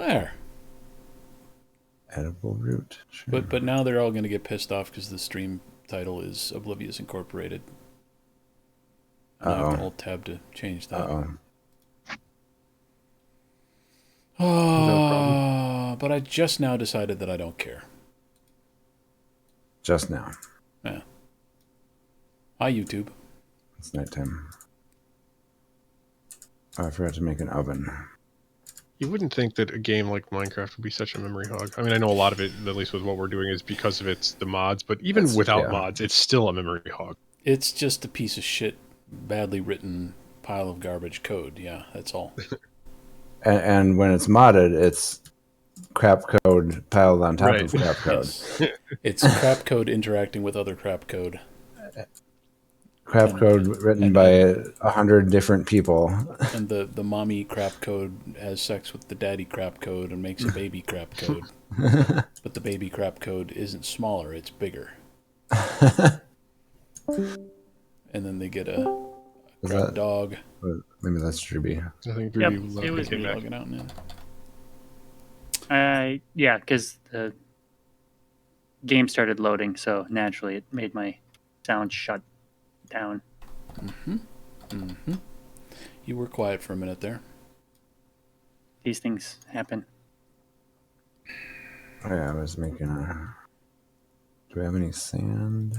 There. Edible root. Sure. But now they're all going to get pissed off because the stream title is Oblivious Incorporated. And I have to alt tab to change that. Oh, but I just now decided that I don't care. Just now. Yeah. Hi, YouTube. It's nighttime. Oh, I forgot to make an oven. You wouldn't think that a game like Minecraft would be such a memory hog. I mean, I know a lot of it, at least with what we're doing, is because of the mods, but even without mods, it's still a memory hog. It's just a piece of shit, badly written pile of garbage code. Yeah, that's all. And when it's modded, it's crap code piled on top of crap code. Yes. It's crap code interacting with other crap code. Crap code written by 100 different people. And the mommy crap code has sex with the daddy crap code and makes a baby crap code. But the baby crap code isn't smaller, it's bigger. And then they get a crap dog. Maybe that's Ruby. I think Ruby it was me. Logging out now. Yeah, because the game started loading, so naturally it made my sound shut down. You were quiet for a minute there. These things happen. Oh, yeah, I was making a... Do we have any sand?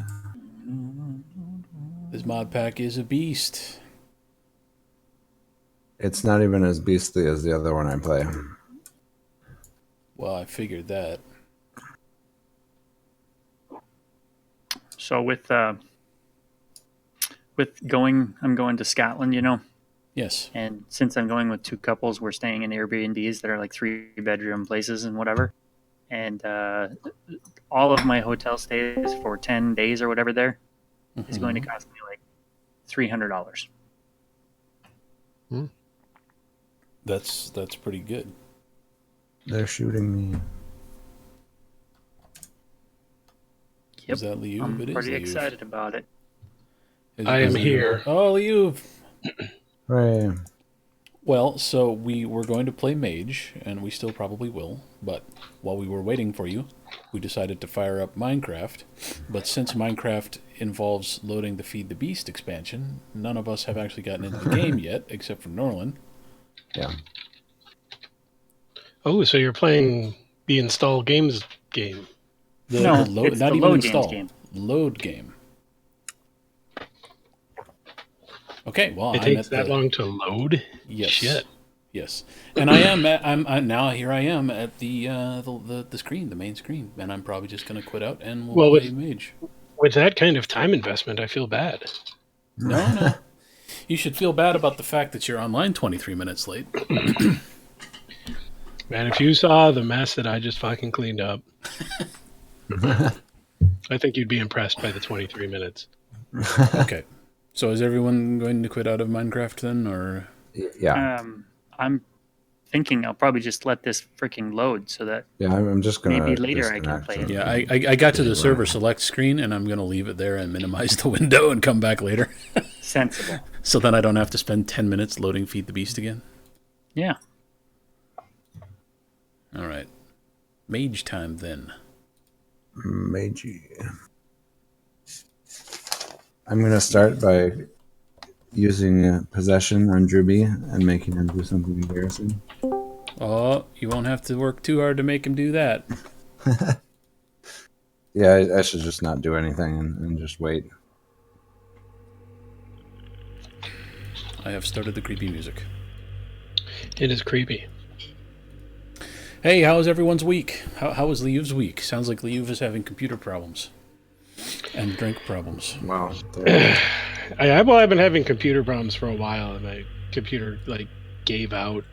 This mod pack is a beast. It's not even as beastly as the other one I play. Well, I figured that. So with I'm going to Scotland, you know. Yes. And since I'm going with two couples, we're staying in Airbnbs that are like 3-bedroom places and whatever. And all of my hotel stays for 10 days or whatever there is going to cost me like $300. That's pretty good. They're shooting me. Yep. Is that Liu? I'm It is pretty Liu. excited about it. I am here. Oh, Liu. Right. Well, so we were going to play Mage, and we still probably will, but while we were waiting for you, we decided to fire up Minecraft. But since Minecraft involves loading the Feed the Beast expansion, none of us have actually gotten into the game yet, except for Norlin. Yeah. Oh, so you're playing the install games game? No, it's not the even load install. games game. Load game. Okay, well, It takes that long to load. Yes. Shit. Yes, and I am. Now here I am at the screen, the main screen, and I'm probably just going to quit out and we'll play Mage. With that kind of time investment, I feel bad. No. You should feel bad about the fact that you're online 23 minutes late. Man, if you saw the mess that I just fucking cleaned up, I think you'd be impressed by the 23 minutes. Okay. So is everyone going to quit out of Minecraft then, or? Yeah. I'm thinking I'll probably just let this freaking load so that I'm just gonna maybe later I can play it. Yeah, I got to the server select screen, and I'm going to leave it there and minimize the window and come back later. Sensible. So then I don't have to spend 10 minutes loading Feed the Beast again. Yeah. All right. Mage time then. Magey. I'm going to start by using possession on Druby and making him do something embarrassing. Oh, you won't have to work too hard to make him do that. Yeah, I should just not do anything and just wait. I have started the creepy music. It is creepy. Hey, how was everyone's week? How was Liu's week? Sounds like Liu is having computer problems. And drink problems. Wow. I've been having computer problems for a while, and my computer gave out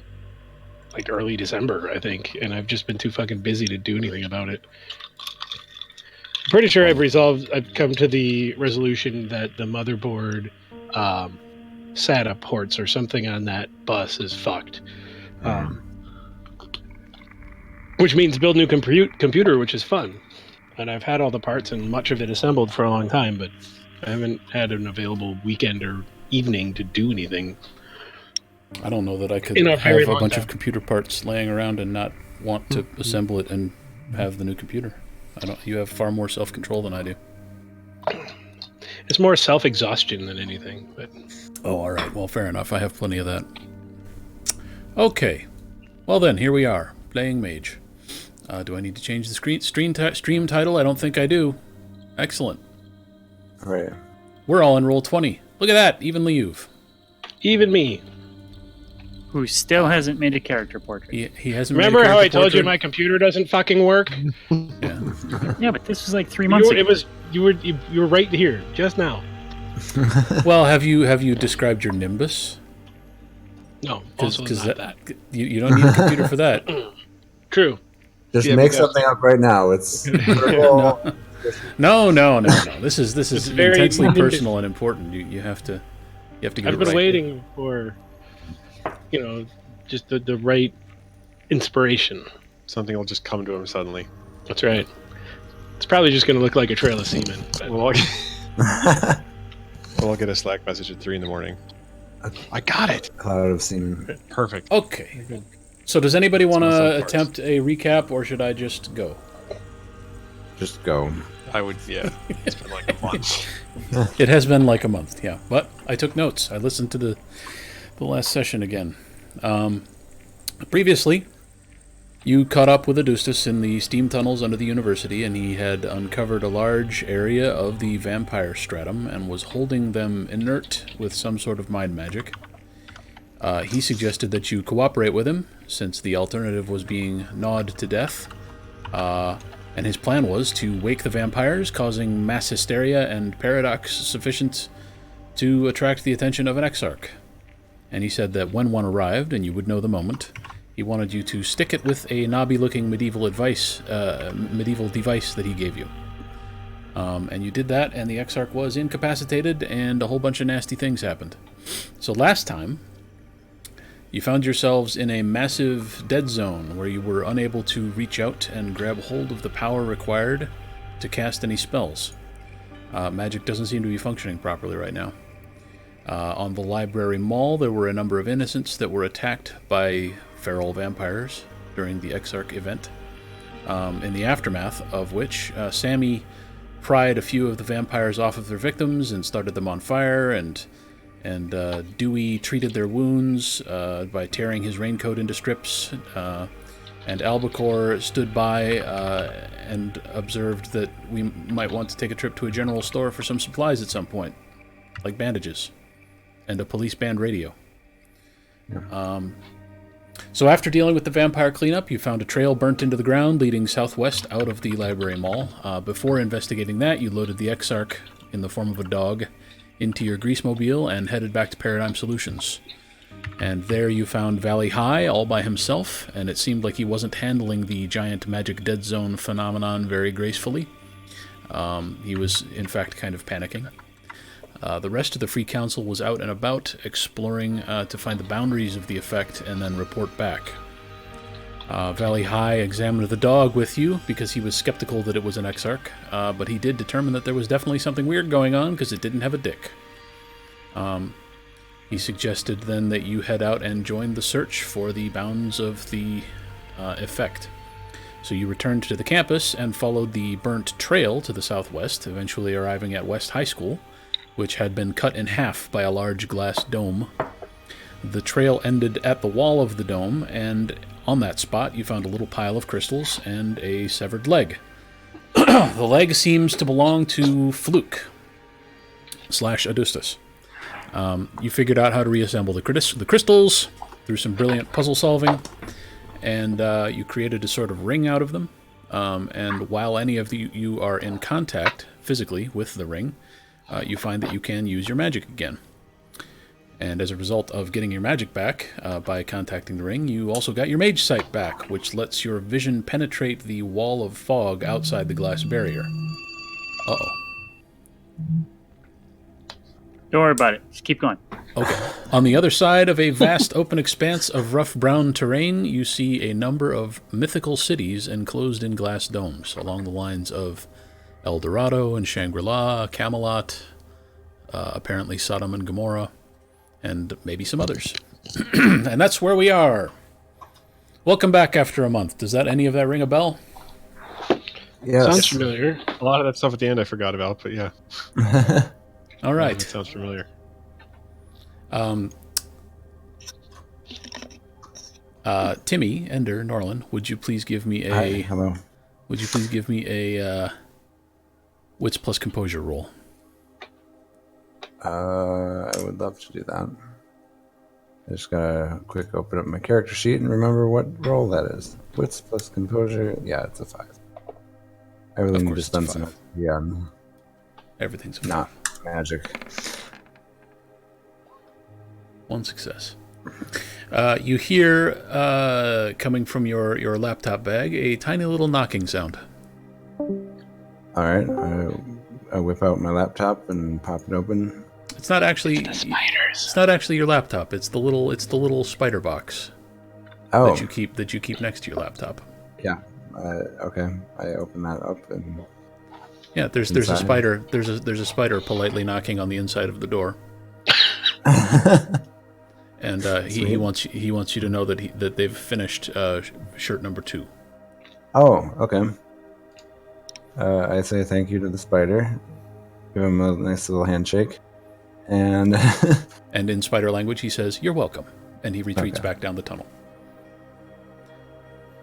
early December, I think, and I've just been too fucking busy to do anything about it. I'm pretty sure I've come to the resolution that the motherboard SATA ports or something on that bus is fucked. Which means build new computer, which is fun. And I've had all the parts and much of it assembled for a long time, but I haven't had an available weekend or evening to do anything. I don't know that I could In a very have a long bunch time. of computer parts laying around and not want to assemble it and have the new computer. I don't. You have far more self-control than I do. It's more self-exhaustion than anything. But Oh, all right. Well, fair enough. I have plenty of that. Okay. Well then, here we are, playing Mage. Do I need to change the stream title? I don't think I do. Excellent. All right. We're all in roll 20. Look at that, even Liuv. even me. Who still hasn't made a character portrait. He hasn't. Remember made a how I character told you portrait? my computer doesn't fucking work? Yeah. Yeah, but this was like 3 months ago. You were right here just now. Well, have you described your Nimbus? No, also not that. You don't need a computer for that. True. Just Yeah, make because- something up right now. It's No. This is It's very intensely Nimbus. personal and important. You have to get I've it been right. waiting for, just the right inspiration. Something will just come to him suddenly. That's right. It's probably just going to look like a trail of semen. But We'll get a Slack message at 3 a.m. I got it. cloud of semen. Perfect. Okay. So does anybody want Smells to like farts. attempt a recap, or should I just go? Just go. I would, yeah. It's been like a month. It has been like a month, yeah. But I took notes. I listened to the last session again. Previously, you caught up with Adustus in the steam tunnels under the university, and he had uncovered a large area of the vampire stratum and was holding them inert with some sort of mind magic. He suggested that you cooperate with him, since the alternative was being gnawed to death. And his plan was to wake the vampires, causing mass hysteria and paradox sufficient to attract the attention of an exarch. And he said that when one arrived, and you would know the moment, he wanted you to stick it with a knobby-looking medieval device that he gave you. And you did that, and the exarch was incapacitated, and a whole bunch of nasty things happened. So last time, you found yourselves in a massive dead zone where you were unable to reach out and grab hold of the power required to cast any spells. Magic doesn't seem to be functioning properly right now. On the library mall, there were a number of innocents that were attacked by feral vampires during the Exarch event, in the aftermath of which Sammy pried a few of the vampires off of their victims and started them on fire, and Dewey treated their wounds by tearing his raincoat into strips, and Albacore stood by and observed that we might want to take a trip to a general store for some supplies at some point, like bandages and a police band radio. So after dealing with the vampire cleanup, you found a trail burnt into the ground leading southwest out of the library mall. Before investigating that, you loaded the Exarch in the form of a dog into your greasemobile and headed back to Paradigm Solutions. And there you found Valley High all by himself, and it seemed like he wasn't handling the giant magic dead zone phenomenon very gracefully. He was, in fact, kind of panicking. The rest of the Free Council was out and about, exploring to find the boundaries of the effect and then report back. Valley High examined the dog with you because he was skeptical that it was an exarch, but he did determine that there was definitely something weird going on because it didn't have a dick. He suggested then that you head out and join the search for the bounds of the effect. So you returned to the campus and followed the burnt trail to the southwest, eventually arriving at West High School, which had been cut in half by a large glass dome. The trail ended at the wall of the dome, and on that spot you found a little pile of crystals and a severed leg. The leg seems to belong to Fluke / Adustus. You figured out how to reassemble the crystals through some brilliant puzzle solving, and you created a sort of ring out of them. And while any of you are in contact physically with the ring, you find that you can use your magic again. And as a result of getting your magic back by contacting the ring, you also got your mage sight back, which lets your vision penetrate the wall of fog outside the glass barrier. Uh-oh. Don't worry about it. Just keep going. Okay. On the other side of a vast open expanse of rough brown terrain, you see a number of mythical cities enclosed in glass domes, along the lines of El Dorado and Shangri-La, Camelot, apparently Sodom and Gomorrah, and maybe some others. And that's where we are. Welcome back after a month. Does any of that ring a bell? Yes. Sounds familiar. A lot of that stuff at the end I forgot about, but yeah. All It right. sounds familiar. Timmy, Ender, Norlin, would you please give me Hi, a hello. wits plus composure roll? I would love to do that. I just gotta quick open up my character sheet and remember what roll that is. Wits plus composure. Yeah, it's a 5. I really Of need course to it's a spend 5. some. Yeah, Everything's a not magic. one success. You hear coming from your laptop bag a tiny little knocking sound. All right, I whip out my laptop and pop it open. It's not actually It's not actually your laptop. It's the little spider box Oh, that you keep next to your laptop. yeah. Okay, I open that up and Yeah, there's a Inside. spider. There's a spider politely knocking on the inside of the door. And he wants you to know that they've finished shirt number 2. Oh, okay. I say thank you to the spider. Give him a nice little handshake. And And in spider language, he says, "You're welcome," and he retreats Okay. back down the tunnel.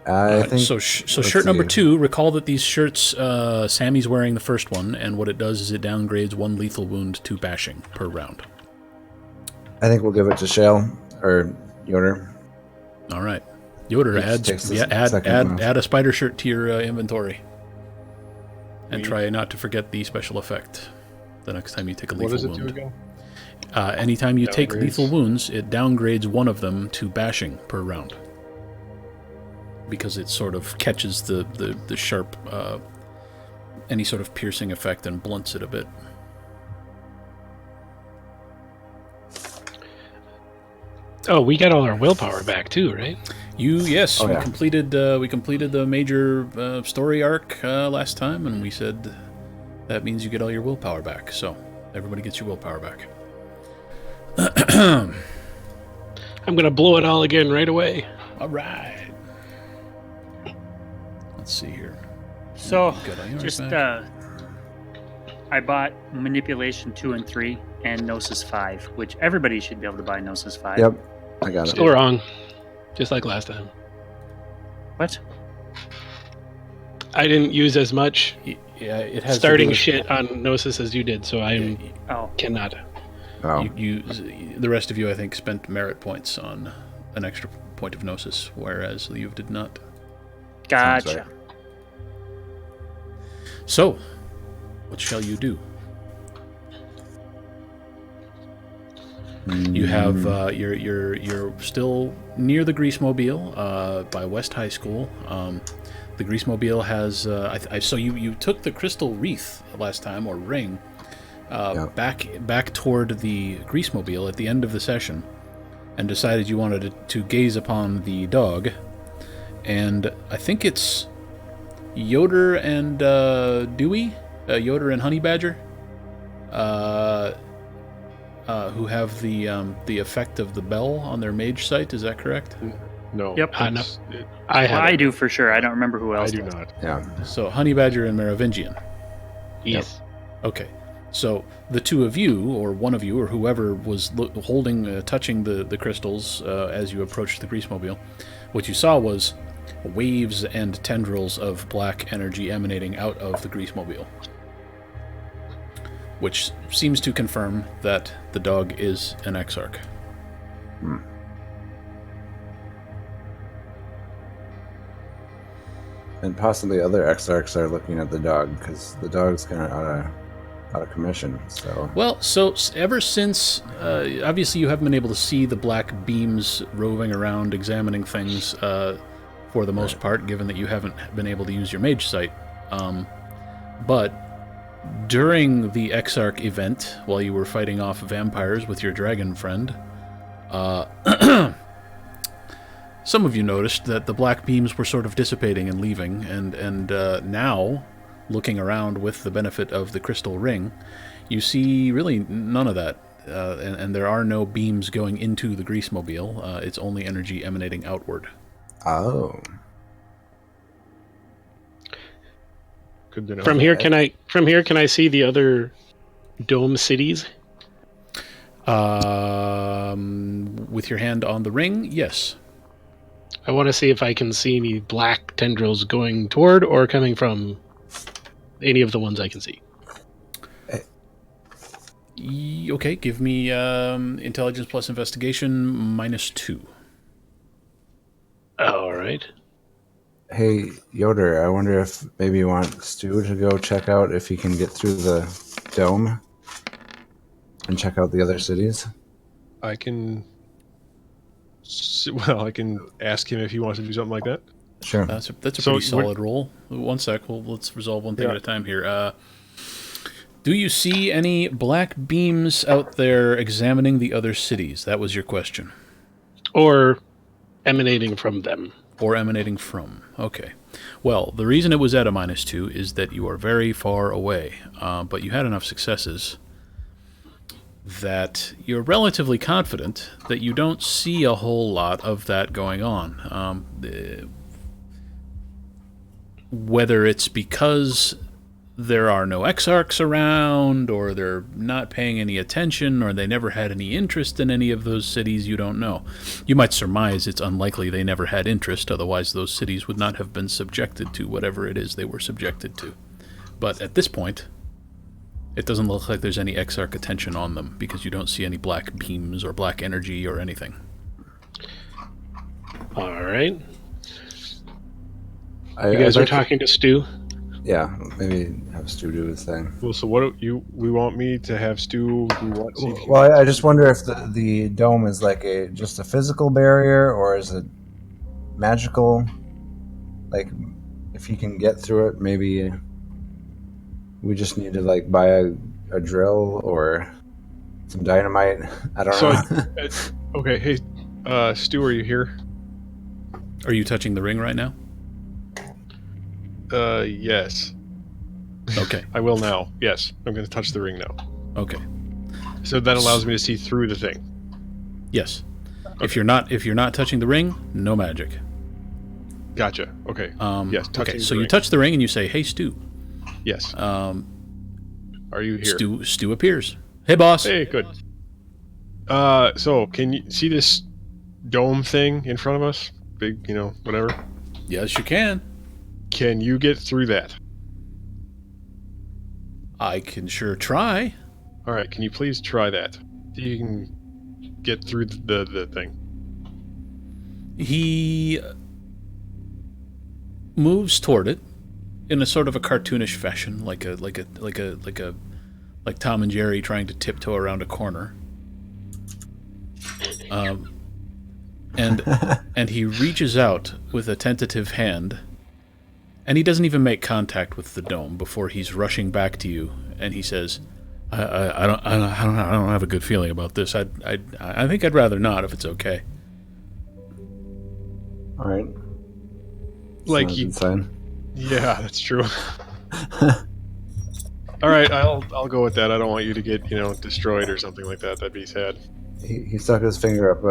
I think So let's shirt number see. 2. Recall that these shirts, Sammy's wearing the first one, and what it does is it downgrades 1 lethal wound to bashing per round. I think we'll give it to Shale or Yoder. All right, Yoder, Which takes the second one. add a spider shirt to your inventory, and try not to forget the special effect the next time you take a What lethal does it do wound. again? Anytime you take Downgrades? lethal wounds, it downgrades 1 of them to bashing per round. Because it sort of catches the sharp, any sort of piercing effect and blunts it a bit. Oh, we got all our willpower back too, right? Yes, Oh, we yeah. completed the major story arc last time, and we said that means you get all your willpower back. So everybody gets your willpower back. I'm gonna blow it all again right away. All right. Let's see here. So, Good on yours, just man. I bought Manipulation 2 and 3 and Gnosis 5, which everybody should be able to buy Gnosis 5. Yep, I got it. Still wrong, just like last time. What? I didn't use as much Yeah, it has to starting do with- shit on Gnosis as you did, so I Oh, cannot. Oh, The rest of you, I think, spent merit points on an extra point of Gnosis, whereas you did not. Sounds gotcha. right. So, what shall you do? You have you're still near the Greasemobile by West High School. The Greasemobile has so you took the crystal wreath last time, or ring, back toward the Greasemobile at the end of the session, and decided you wanted to gaze upon the dog. And I think it's Yoder and Dewey, Yoder and Honey Badger, who have the effect of the bell on their mage sight. Is that correct? No. Yep. No. it's- I Well, have. I do for sure. I don't remember who I else do does. not. yeah. So Honey Badger and Merovingian. Yes. Okay. So the two of you, or one of you, or whoever was holding, touching the crystals as you approached the Greasemobile, what you saw was waves and tendrils of black energy emanating out of the Greasemobile, which seems to confirm that the dog is an Exarch. And possibly other exarchs are looking at the dog because the dog's kind of out of commission. So Well, so ever since, obviously you haven't been able to see the black beams roving around, examining things for the most part, given that you haven't been able to use your mage sight. But during the Exarch event, while you were fighting off vampires with your dragon friend, some of you noticed that the black beams were sort of dissipating and leaving, and now, looking around with the benefit of the crystal ring, you see really none of that and there are no beams going into the greasemobile. It's only energy emanating outward. Oh. Good to know. From here, can I see the other dome cities? With your hand on the ring, yes. I want to see if I can see any black tendrils going toward or coming from any of the ones I can see. Okay, give me intelligence plus investigation -2. All right. Hey, Yoder, I wonder if maybe you want Stu to go check out if he can get through the dome and check out the other cities. I can. Well, I can ask him if he wants to do something like that. Sure. That's a So pretty solid roll. One sec. Let's resolve one thing Yeah. at a time here. Do you see any black beams out there examining the other cities? That was your question. Or emanating from them. Or emanating from. Okay. Well, the reason it was at a -2 is that you are very far away, but you had enough successes that you're relatively confident that you don't see a whole lot of that going on. Whether it's because there are no exarchs around, or they're not paying any attention, or they never had any interest in any of those cities, you don't know. You might surmise it's unlikely they never had interest, otherwise those cities would not have been subjected to whatever it is they were subjected to. But at this point, it doesn't look like there's any exarch attention on them, because you don't see any black beams or black energy or anything. All right. You guys are talking to Stu? Yeah, maybe have Stu do his thing. Well, so what we want me to have Stu do what? See if he can- Well, I just wonder if the dome is like just a physical barrier, or is it magical? Like, if he can get through it, maybe we just need to like buy a drill or some dynamite. I don't So, know. okay, hey, Stu, are you here? Are you touching the ring right now? Yes. Okay. I will now. Yes, I'm going to touch the ring now. Okay. So that allows me to see through the thing. Yes. If you're not touching the ring, no magic. Gotcha. Okay. Yes. Touching Okay. the So you ring. touch the ring and you say, "Hey, Stu." Yes. Are you here? Stu appears. Hey, boss. Hey, good. So can you see this dome thing in front of us? Big, whatever. Yes, you can. Can you get through that? I can sure try. All right. Can you please try that? See if you can get through the thing. He moves toward it in a sort of a cartoonish fashion, like Tom and Jerry trying to tiptoe around a corner. And he reaches out with a tentative hand, and he doesn't even make contact with the dome before he's rushing back to you, and he says, "I don't have a good feeling about this. I think I'd rather not, if it's okay." All right. Like Sounds you. insane. Yeah, that's true. All right, I'll go with that. I don't want you to get destroyed or something like that. That'd be sad. He stuck his finger up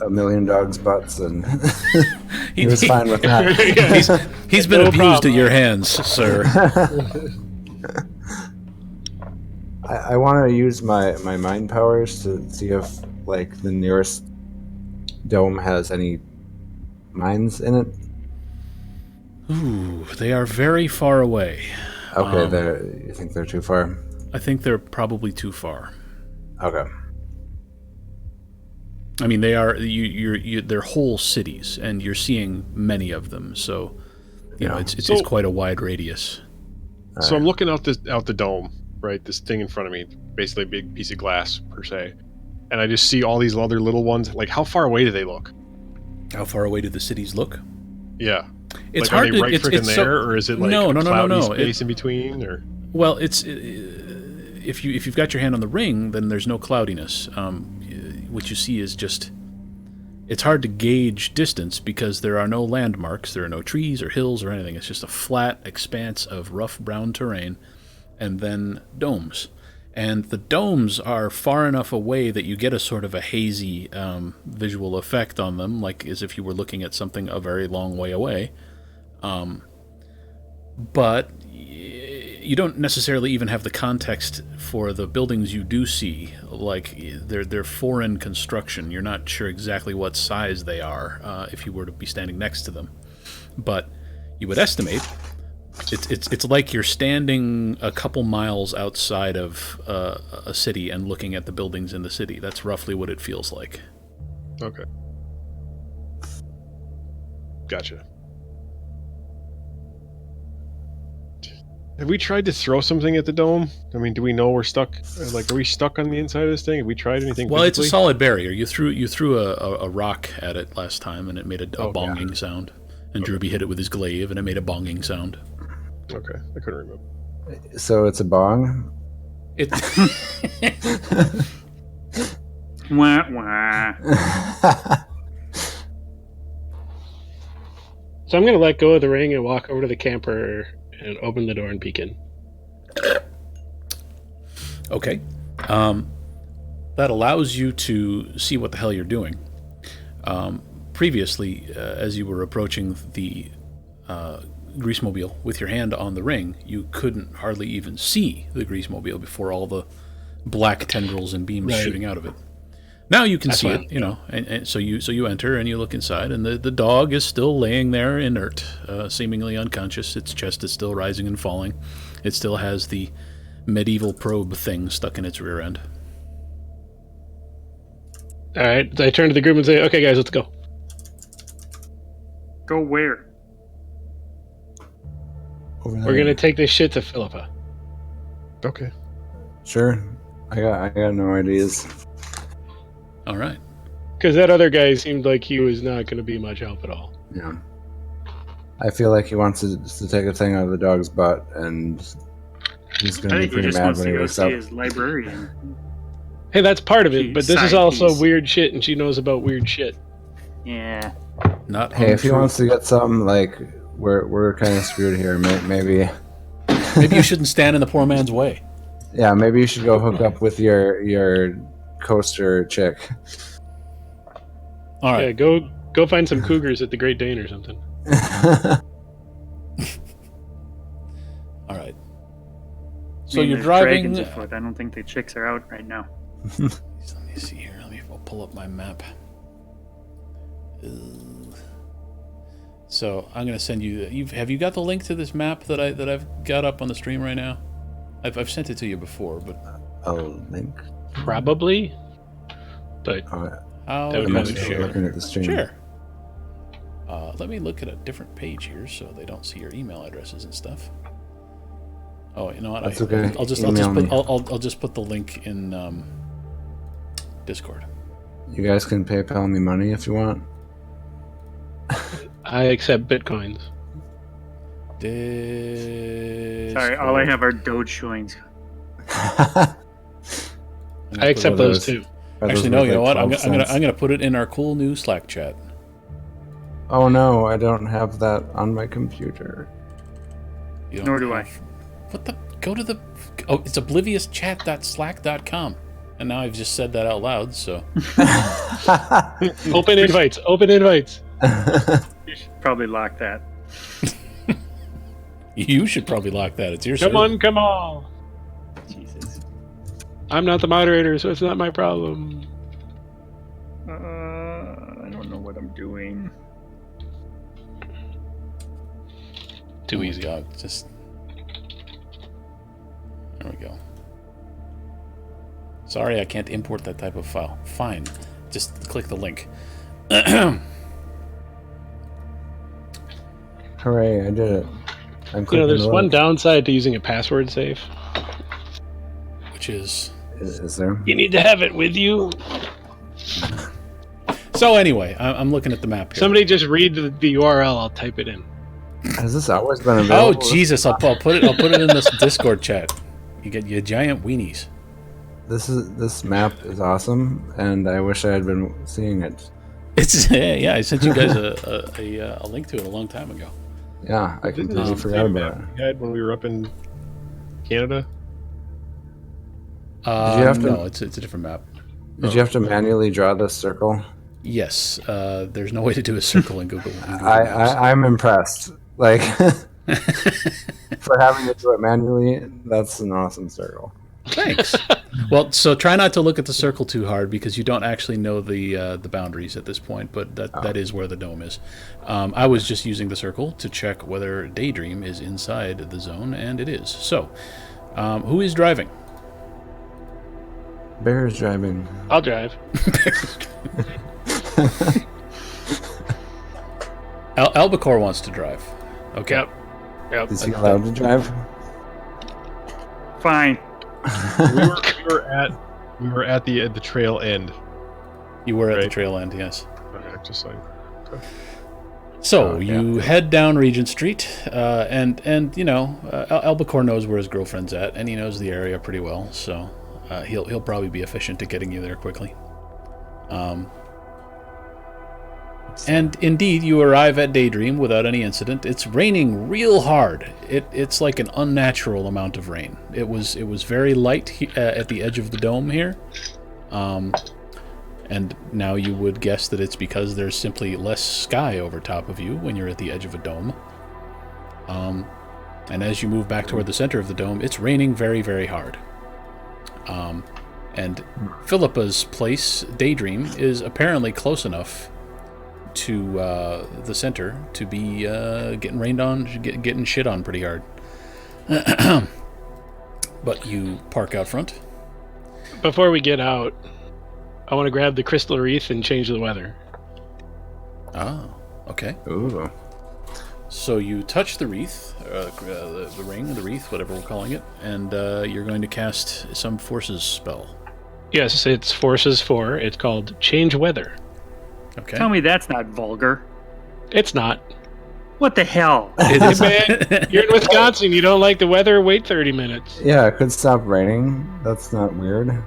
a million dogs' butts, and he was fine with that. He's been No abused problem. at your hands, sir. I want to use my mind powers to see if like the nearest dome has any mines in it. Ooh, they are very far away. Okay, you think they're too far? I think they're probably too far. Okay. I mean, they are. They're whole cities, and you're seeing many of them. So, it's So- quite a wide radius. So I'm looking out the dome, right? This thing in front of me, basically a big piece of glass per se, and I just see all these other little ones. Like, how far away do they look? How far away do the cities look? Yeah, It's like, hard are they to. right freaking It's there, or is it like no, a cloudy no. space in between? Or Well, if you've got your hand on the ring, then there's no cloudiness. What you see is just. It's hard to gauge distance because there are no landmarks, there are no trees or hills or anything. It's just a flat expanse of rough brown terrain, and then domes. And the domes are far enough away that you get a sort of a hazy visual effect on them, like as if you were looking at something a very long way away. But you don't necessarily even have the context for the buildings you do see. Like they're foreign construction. You're not sure exactly what size they are if you were to be standing next to them. But you would estimate it's like you're standing a couple miles outside of a city and looking at the buildings in the city. That's roughly what it feels like. Okay. Gotcha. Have we tried to throw something at the dome? I mean, do we know we're stuck? Like, are we stuck on the inside of this thing? Have we tried anything? Well, physically? it's a solid barrier. You threw a rock at it last time, and it made a bonging sound. And Drewby hit it with his glaive, and it made a bonging sound. Okay, I couldn't remember. So it's a bong? It. Wah, wah. So I'm going to let go of the ring and walk over to the camper and open the door and peek in. Okay. That allows you to see what the hell you're doing. Previously, as you were approaching the greasemobile with your hand on the ring, you couldn't hardly even see the greasemobile before all the black tendrils and beams shooting out of it. Now you can see it, and so you enter and you look inside, and the dog is still laying there inert, seemingly unconscious. Its chest is still rising and falling. It still has the medieval probe thing stuck in its rear end. All right, I turn to the group and say, "Okay, guys, let's go." Go where? We're gonna take this shit to Philippa. Okay. Sure. I got no ideas. All right. Because that other guy seemed like he was not going to be much help at all. Yeah. I feel like he wants to take a thing out of the dog's butt, and he's going I to be think he pretty just mad wants when to he go wakes see up. his librarian. Hey, that's part of it, but this is Side also piece. weird shit, and she knows about weird shit. Yeah. Not Hey, if he untrue. wants to get something, like, we're kind of screwed here. Maybe Maybe you shouldn't stand in the poor man's way. yeah, maybe you should go hook up with your coaster chick. All Yeah, right. go find some cougars at the Great Dane or something. All right. I So mean, you're there's driving. dragons afoot. I don't think the chicks are out right now. Let me see here. Let me pull up my map. So I'm gonna send you. Have you got the link to this map that I've got up on the stream right now? I've sent it to you before, but Oh, link. Probably, but Oh, how That do would I'm you probably actually share? looking at the stream. Share. Let me look at a different page here so they don't see your email addresses and stuff. Oh, you know what? That's okay. I'll just Email me. put the link in Discord. You guys can PayPal me money if you want. I accept bitcoins. Sorry, all I have are Dogecoins. I accept Well, those too. Actually, no. You know what? I'm gonna put it in our cool new Slack chat. Oh no, I don't have that on my computer. You don't Nor do I. have- What the? Go to the. Oh, it's obliviouschatt.slack.com. And now I've just said that out loud. So Open invites. Open invites. You should probably lock that. you should probably lock that. It's your Come server. on, come on. Jesus. I'm not the moderator, so it's not my problem. I don't know what I'm doing. Too Oh my easy. God, just there we go. Sorry, I can't import that type of file. Fine, just click the link. Hooray, I did it. I'm You know, clicking there's the one link. downside to using a password safe. Which is Is there? You need to have it with you. so. Anyway, I'm looking at the map here. Somebody just read the URL. I'll type it in. Has this always been Oh available? Jesus! I'll put it in this Discord chat. You get your giant weenies. This map is awesome, and I wish I had been seeing it. It's yeah. I sent you guys a link to it a long time ago. Yeah, I Didn't completely this forgot same about map it. we had when we were up in Canada? Did you have to? No, it's a different map. Did you have to manually draw this circle? Yes, there's no way to do a circle in Google Maps. I'm impressed. Like for having to do it manually, that's an awesome circle. Thanks. Well, so try not to look at the circle too hard because you don't actually know the boundaries at this point, but that is where the dome is. I was just using the circle to check whether Daydream is inside the zone, and it is. So, who is driving? Bear's driving. I'll drive. Albacore wants to drive. Okay. Yep. Is he allowed to drive? Fine. We were at the trail end. You were at the Right. trail end, yes. Okay, just like So yeah. you head down Regent Street, and you know Albacore knows where his girlfriend's at, and he knows the area pretty well. So he'll probably be efficient at getting you there quickly. And indeed, you arrive at Daydream without any incident. It's raining real hard. It's like an unnatural amount of rain. It was very light at the edge of the dome here, and now you would guess that it's because there's simply less sky over top of you when you're at the edge of a dome. And as you move back toward the center of the dome, it's raining very, very hard. And Philippa's place, Daydream, is apparently close enough to the center to be getting rained on, getting shit on pretty hard. But you park out front. Before we get out, I want to grab the crystal wreath and change the weather. Oh, okay. Ooh. So you touch the wreath, the ring, the wreath, whatever we're calling it, and you're going to cast some forces spell. Yes, it's Forces 4. It's called Change Weather. Okay. Tell me that's not vulgar. It's not. What the hell? It is. Man, you're in Wisconsin. You don't like the weather? Wait 30 minutes. Yeah, it could stop raining. That's not weird.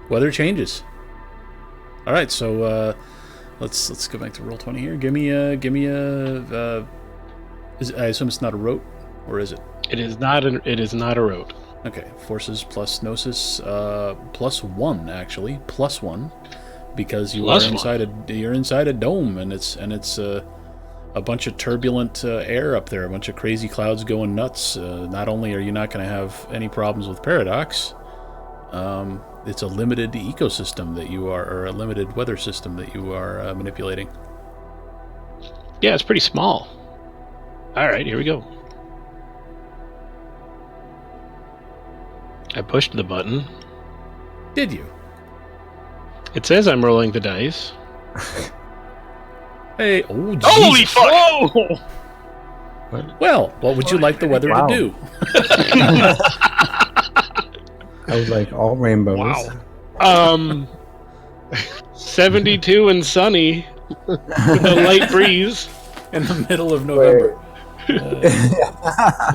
Weather changes. All right, so let's go back to Roll20 here. Give me a. I assume it's not a rote, or is it? It is not a road. Okay, forces plus gnosis +1 actually, +1, because you Plus are you're inside a dome, and it's a bunch of turbulent air up there, a bunch of crazy clouds going nuts. Not only are you not going to have any problems with paradox, it's a limited ecosystem that you are, or a limited weather system that you are manipulating. Yeah, it's pretty small. All right, here we go. I pushed the button. Did you? It says I'm rolling the dice. Hey, oh, Holy Jesus. fuck! Whoa! Well, what would you like the weather Wow. to do? I would like all rainbows. Wow. 72 and sunny with a light breeze. In the middle of November.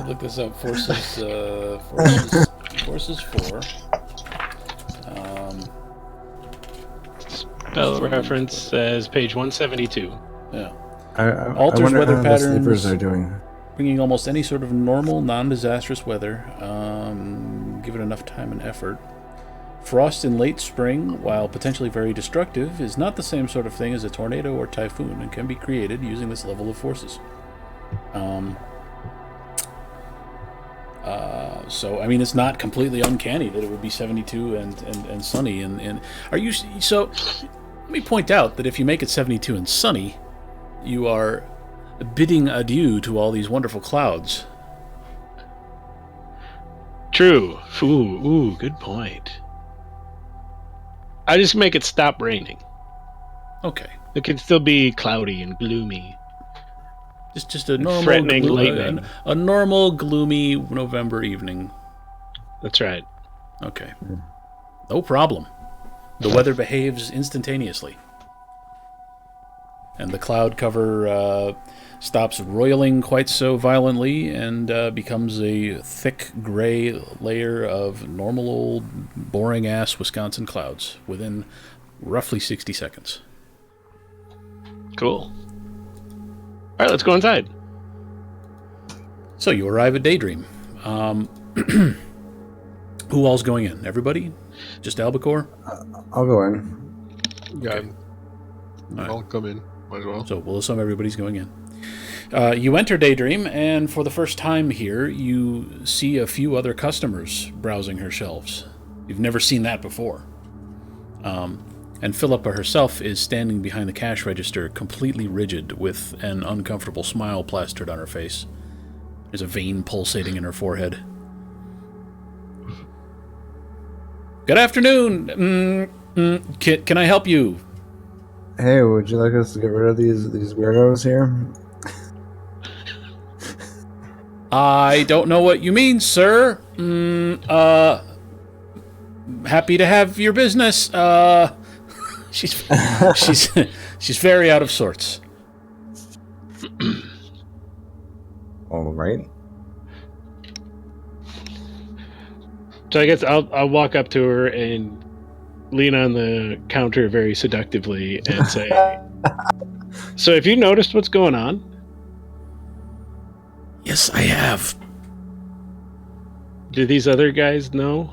Look this up. Forces 4. Spell reference says page 172. Yeah. I Alters wonder weather how patterns. the sleepers are doing. Bringing almost any sort of normal, non-disastrous weather, given enough time and effort. Frost in late spring, while potentially very destructive, is not the same sort of thing as a tornado or typhoon and can be created using this level of forces. So, I mean, it's not completely uncanny that it would be 72 and sunny. And are you so? Let me point out that if you make it 72 and sunny, you are bidding adieu to all these wonderful clouds. True. Ooh, good point. I just make it stop raining. Okay. It can still be cloudy and gloomy. Just a normal, threatening lightning. a normal gloomy November evening. That's right. Okay. No problem. The weather behaves instantaneously. And the cloud cover stops roiling quite so violently and becomes a thick gray layer of normal old boring-ass Wisconsin clouds within roughly 60 seconds. Cool. All right, let's go inside. So you arrive at Daydream. Who all's going in? Everybody? Just Albacore? I'll go in. Yeah, Okay. I'll come in. Might as well. So we'll assume everybody's going in. You enter Daydream, and for the first time here, you see a few other customers browsing her shelves. You've never seen that before. And Philippa herself is standing behind the cash register, completely rigid, with an uncomfortable smile plastered on her face. There's a vein pulsating in her forehead. Good afternoon. Can I help you? Hey, would you like us to get rid of these weirdos here? I don't know what you mean, sir. Happy to have your business. She's very out of sorts. All right. So I guess I'll walk up to her and lean on the counter very seductively and say, "So have you noticed what's going on?" Yes, I have. Do these other guys know?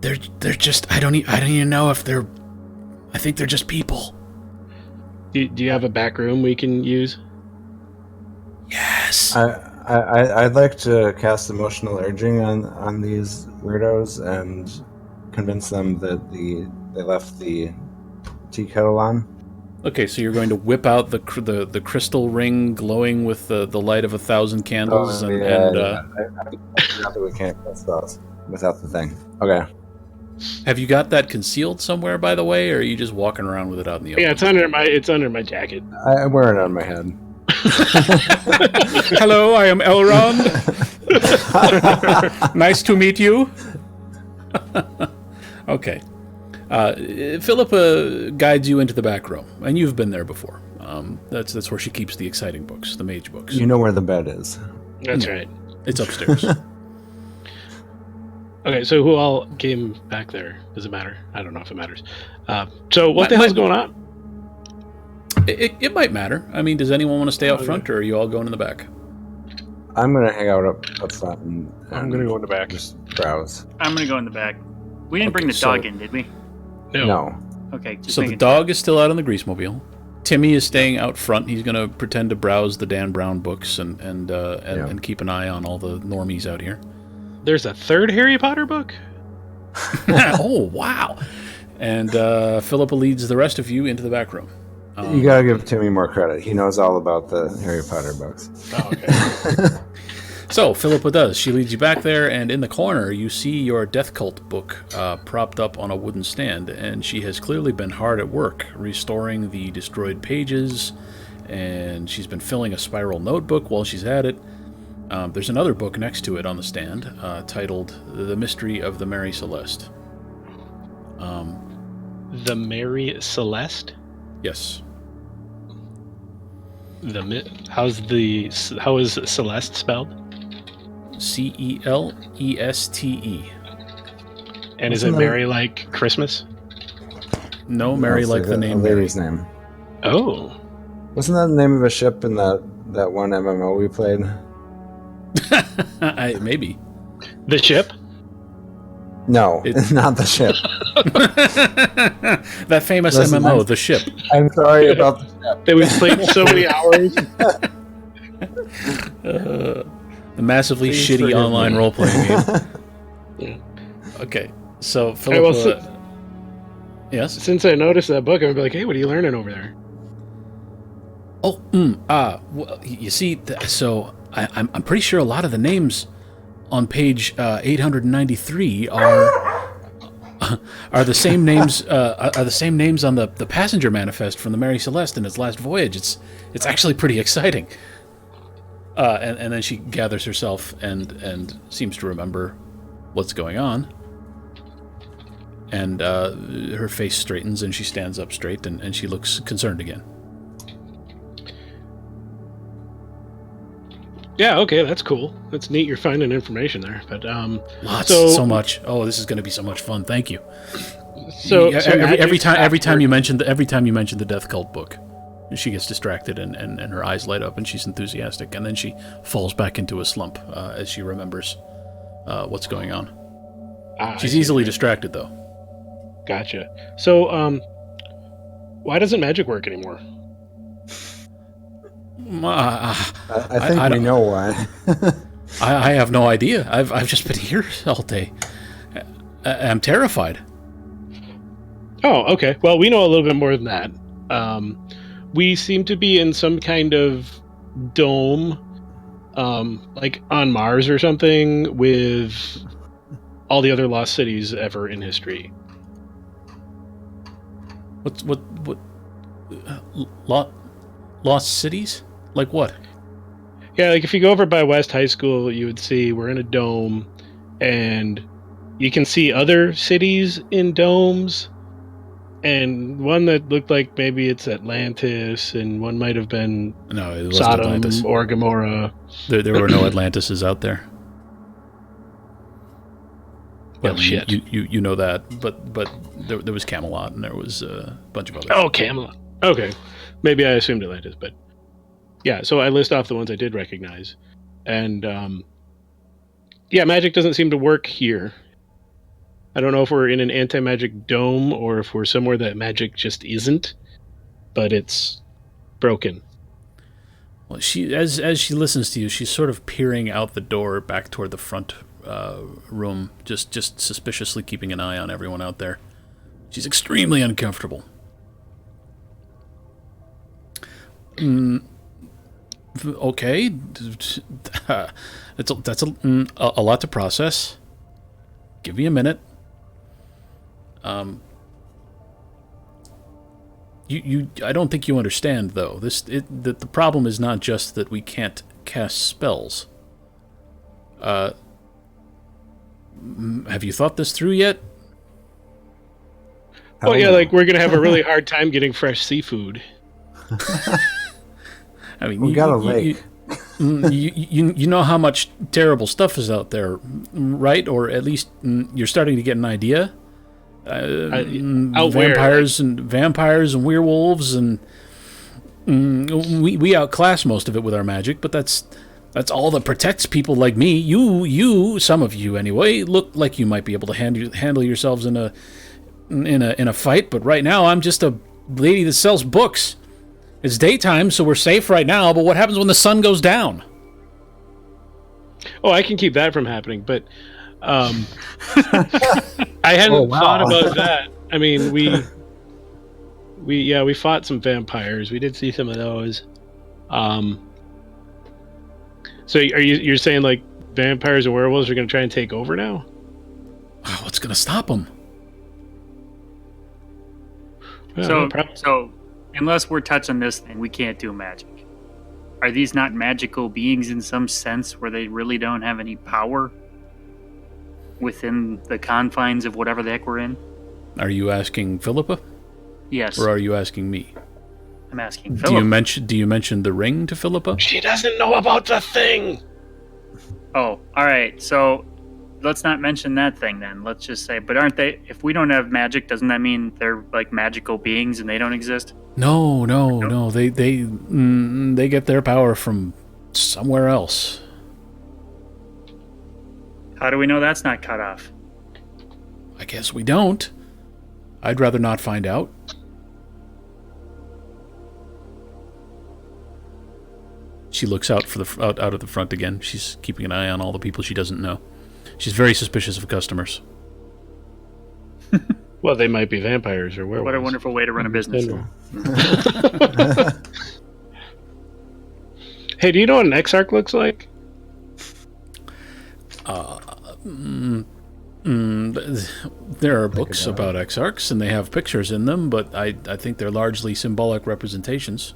They're just I don't even know if they're. I think they're just people. Do you have a back room we can use? Yes. I'd like to cast emotional urging on these weirdos and convince them that they left the tea kettle on. Okay, so you're going to whip out the crystal ring glowing with the light of 1,000 candles, I forgot that we can't cast those without the thing. Okay. Have you got that concealed somewhere, by the way, or are you just walking around with it out in the open? Yeah, it's under my jacket. I wear it on my head. Hello, I am Elrond. Nice to meet you. Okay. Philippa guides you into the back room, and you've been there before. That's where she keeps the exciting books, the mage books. You know where the bed is. That's right. It's upstairs. Okay, so who all came back there? Does it matter? I don't know if it matters. So what the hell's going on? It might matter. I mean, does anyone want to stay out front, or are you all going in the back? I'm gonna hang out up front and I'm gonna go in the back. just browse. I'm gonna go in the back. We didn't bring the so- dog in, did we? No. Okay. Just So the making dog is still out on the greasemobile. Timmy is staying out front. He's going to pretend to browse the Dan Brown books and keep an eye on all the normies out here. There's a third Harry Potter book? Oh, wow. And Philippa leads the rest of you into the back room. You gotta give Timmy more credit. He knows all about the Harry Potter books. Oh, okay. So Philippa does. She leads you back there, and in the corner you see your Death Cult book propped up on a wooden stand, and she has clearly been hard at work restoring the destroyed pages, and she's been filling a spiral notebook while she's at it. There's another book next to it on the stand titled The Mystery of the Mary Celeste. The Mary Celeste? Yes. How is Celeste spelled? Celeste. And is Wasn't it that- Mary like Christmas? No, Mary It's like the a name Mary. lady's name. Oh. Wasn't that the name of a ship in that one MMO we played? Maybe. The ship? No, It- it's not the ship. That famous Listen, MMO, I'm- The Ship. I'm sorry about the ship. That we've played so many hours. The massively Please shitty forgive online me. role-playing game. Yeah. Okay, so Hey, well, Philippa... Yes? Since I noticed that book, I'm like, hey, what are you learning over there? Oh, well, you see, so I'm pretty sure a lot of the names on page 893 are the same names on the passenger manifest from the Mary Celeste in its last voyage. It's actually pretty exciting. And then she gathers herself and seems to remember what's going on. And her face straightens and she stands up straight and she looks concerned again. Yeah, okay, that's cool. That's neat. You're finding information there, but So much. Oh, this is going to be so much fun. Thank you. So, Yeah, so every magic time you mention the Death Cult book, she gets distracted and her eyes light up and she's enthusiastic, and then she falls back into a slump as she remembers what's going on. I She's see. easily distracted, though. Gotcha. So, why doesn't magic work anymore? I think I we don't- know why. I have no idea. I've just been here all day. I'm terrified. Oh, okay. Well, we know a little bit more than that. We seem to be in some kind of dome, like on Mars or something, with all the other lost cities ever in history. What lost cities? Like what? Yeah, like if you go over by West High School, you would see we're in a dome, and you can see other cities in domes. And one that looked like maybe it's Atlantis, and one might have been No, it wasn't Sodom Atlantis. or Gomorrah. There were no Atlantises out there. Well, shit. You know that, but there was Camelot and there was a bunch of others. Oh, Camelot. Okay, maybe I assumed Atlantis, but yeah. So I list off the ones I did recognize, and yeah, magic doesn't seem to work here. I don't know if we're in an anti-magic dome or if we're somewhere that magic just isn't, but it's broken. Well, she as she listens to you, she's sort of peering out the door back toward the front room, just suspiciously keeping an eye on everyone out there. She's extremely uncomfortable. Okay, that's a lot to process. Give me a minute. I don't think you understand, though. The problem is not just that we can't cast spells. Have you thought this through yet? Well, yeah, like we're gonna have a really hard time getting fresh seafood. I mean, We got a lake. You know how much terrible stuff is out there, right? Or at least you're starting to get an idea. Out where? Vampires and werewolves, and we outclass most of it with our magic, but that's all that protects people like me. You, some of you anyway, look like you might be able to handle yourselves in a fight. But right now, I'm just a lady that sells books. It's daytime, so we're safe right now. But what happens when the sun goes down? Oh, I can keep that from happening, but I hadn't thought about that. I mean, we fought some vampires. We did see some of those. So you're saying like vampires and werewolves are going to try and take over now? What's going to stop them? Well, So unless we're touching this thing, we can't do magic. Are these not magical beings in some sense where they really don't have any power within the confines of whatever the heck we're in? Are you asking Philippa, Yes, or are you asking me? I'm asking Do Philip. you mention the ring to Philippa? she doesn't know about the thing. Oh, all right. So let's not mention that thing then. Let's just say, but aren't they? If we don't have magic, doesn't that mean they're like magical beings and they don't exist? No. They get their power from somewhere else. How do we know that's not cut off? I guess we don't. I'd rather not find out. She looks out out of the front again. She's keeping an eye on all the people she doesn't know. She's very suspicious of customers. Well, they might be vampires or werewolves. What a wonderful way to run a business. Hey, do you know what an Exarch looks like? There are books about exarchs, and they have pictures in them, but I think they're largely symbolic representations.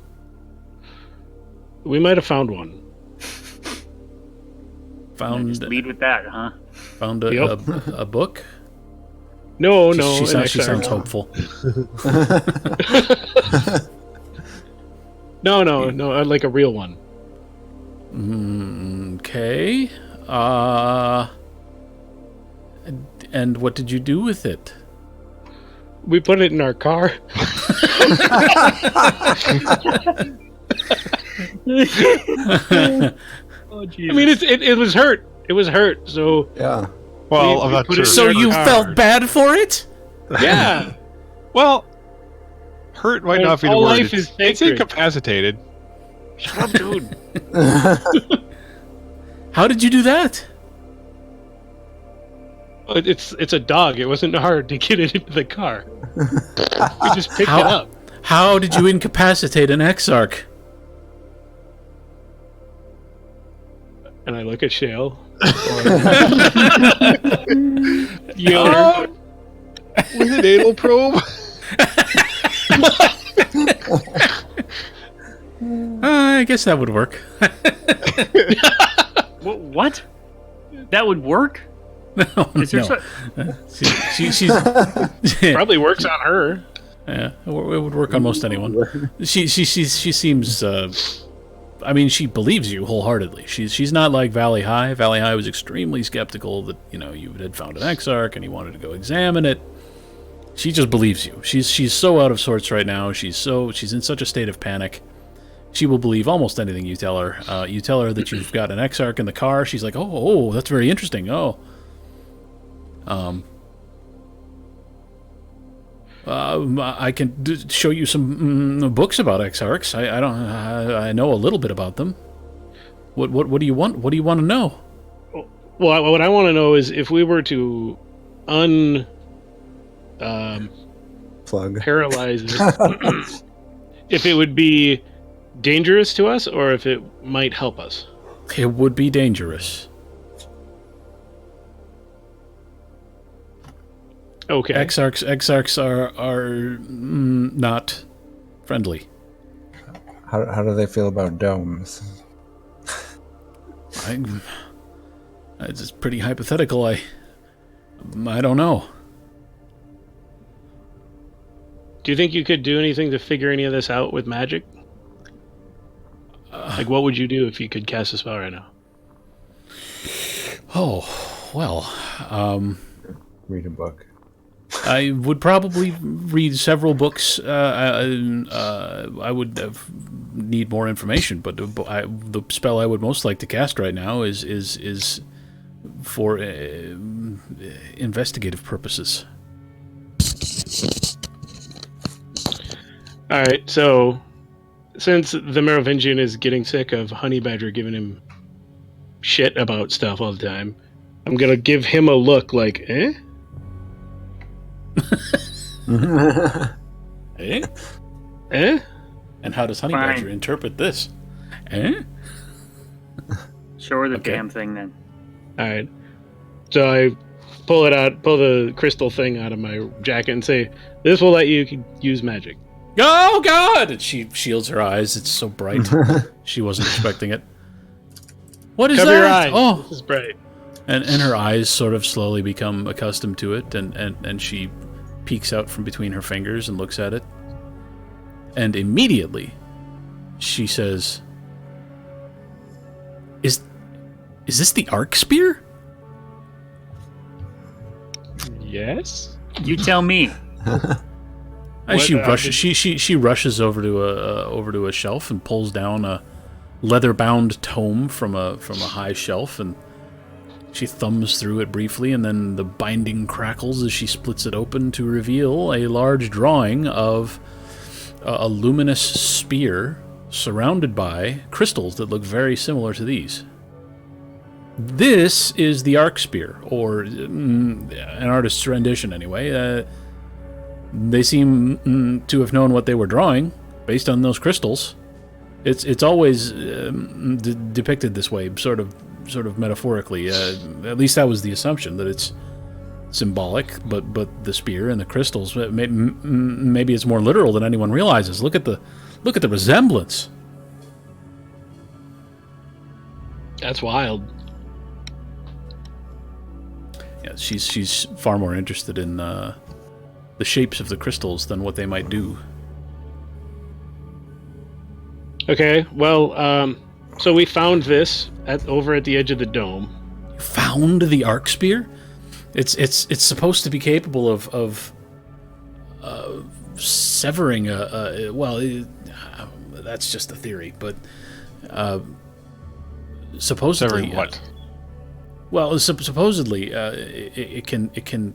We might have found one. Just lead with that, huh? Found Yep. a book? No, She an sounds Exarch. hopeful. No, like a real one. Okay. And what did you do with it? We put it in our car. Oh, Jesus. I mean, it was hurt. It was hurt, so Yeah. Well, we I'm not put it sure. So in our you car. felt bad for it? Yeah. Well, hurt might not be the All word. life is It's sacred. incapacitated. Shut up, dude. How did you do that? It's a dog. It wasn't hard to get it into the car. We just picked it up. How did you incapacitate an exarch? And I look at Shale. With an anal probe. I guess that would work. What? That would work? No, Is there no. She's Probably works on her. yeah, it would work on most anyone. She seems. I mean, she believes you wholeheartedly. She's not like Valley High. Valley High was extremely skeptical that you had found an exarch and he wanted to go examine it. She just believes you. She's so out of sorts right now. She's in such a state of panic. She will believe almost anything you tell her. You tell her that you've got an exarch in the car. She's like, oh, that's very interesting. Oh. I can show you some books about exarchs. I know a little bit about them. What do you want? What do you want to know? Well, what I want to know is if we were to Plug. paralyze it, if it would be dangerous to us or if it might help us. It would be dangerous. Okay. Exarchs are not friendly. How do they feel about domes? It's just pretty hypothetical. I don't know. Do you think you could do anything to figure any of this out with magic? Like, what would you do if you could cast a spell right now? Oh, well, Read a book. I would probably read several books. I would need more information, but the spell I would most like to cast right now is for investigative purposes. All right, so since the Merovingian is getting sick of Honey Badger giving him shit about stuff all the time, I'm gonna give him a look like, eh? Eh? Eh? And how does Honey Fine. Badger interpret this? Eh? Show her the Okay. damn thing then. All right. So I pull the crystal thing out of my jacket and say, "This will let you use magic." Oh God! And she shields her eyes. It's so bright. She wasn't expecting it. What is Cover that? your eyes. Oh, This is bright. and her eyes sort of slowly become accustomed to it, and she peeks out from between her fingers and looks at it. And immediately, she says, "Is this the arc spear?" Yes. You tell me. And she What, rushes. She rushes over to a shelf and pulls down a leather-bound tome from a high shelf, and she thumbs through it briefly, and then the binding crackles as she splits it open to reveal a large drawing of a luminous spear surrounded by crystals that look very similar to these. This is the arc spear, or an artist's rendition anyway. They seem to have known what they were drawing based on those crystals. It's always depicted this way, sort of metaphorically. At least that was the assumption, that it's symbolic. But the spear and the crystals, maybe it's more literal than anyone realizes. Look at the resemblance. That's wild. Yeah, she's far more interested in the shapes of the crystals than what they might do. Okay. Well, so we found this over at the edge of the dome. You found the arc spear? It's supposed to be capable of severing that's just a theory, but supposedly Severing what? Well, supposedly, it can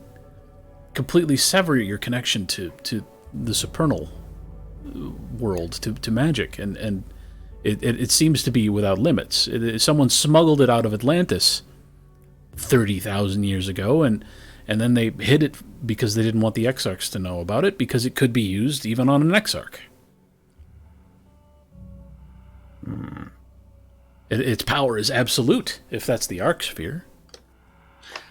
completely sever your connection to the supernal world, to magic, and it seems to be without limits. Someone smuggled it out of Atlantis 30,000 years ago, and then they hid it because they didn't want the Exarchs to know about it, because it could be used even on an Exarch. Its power is absolute, if that's the Arc Sphere.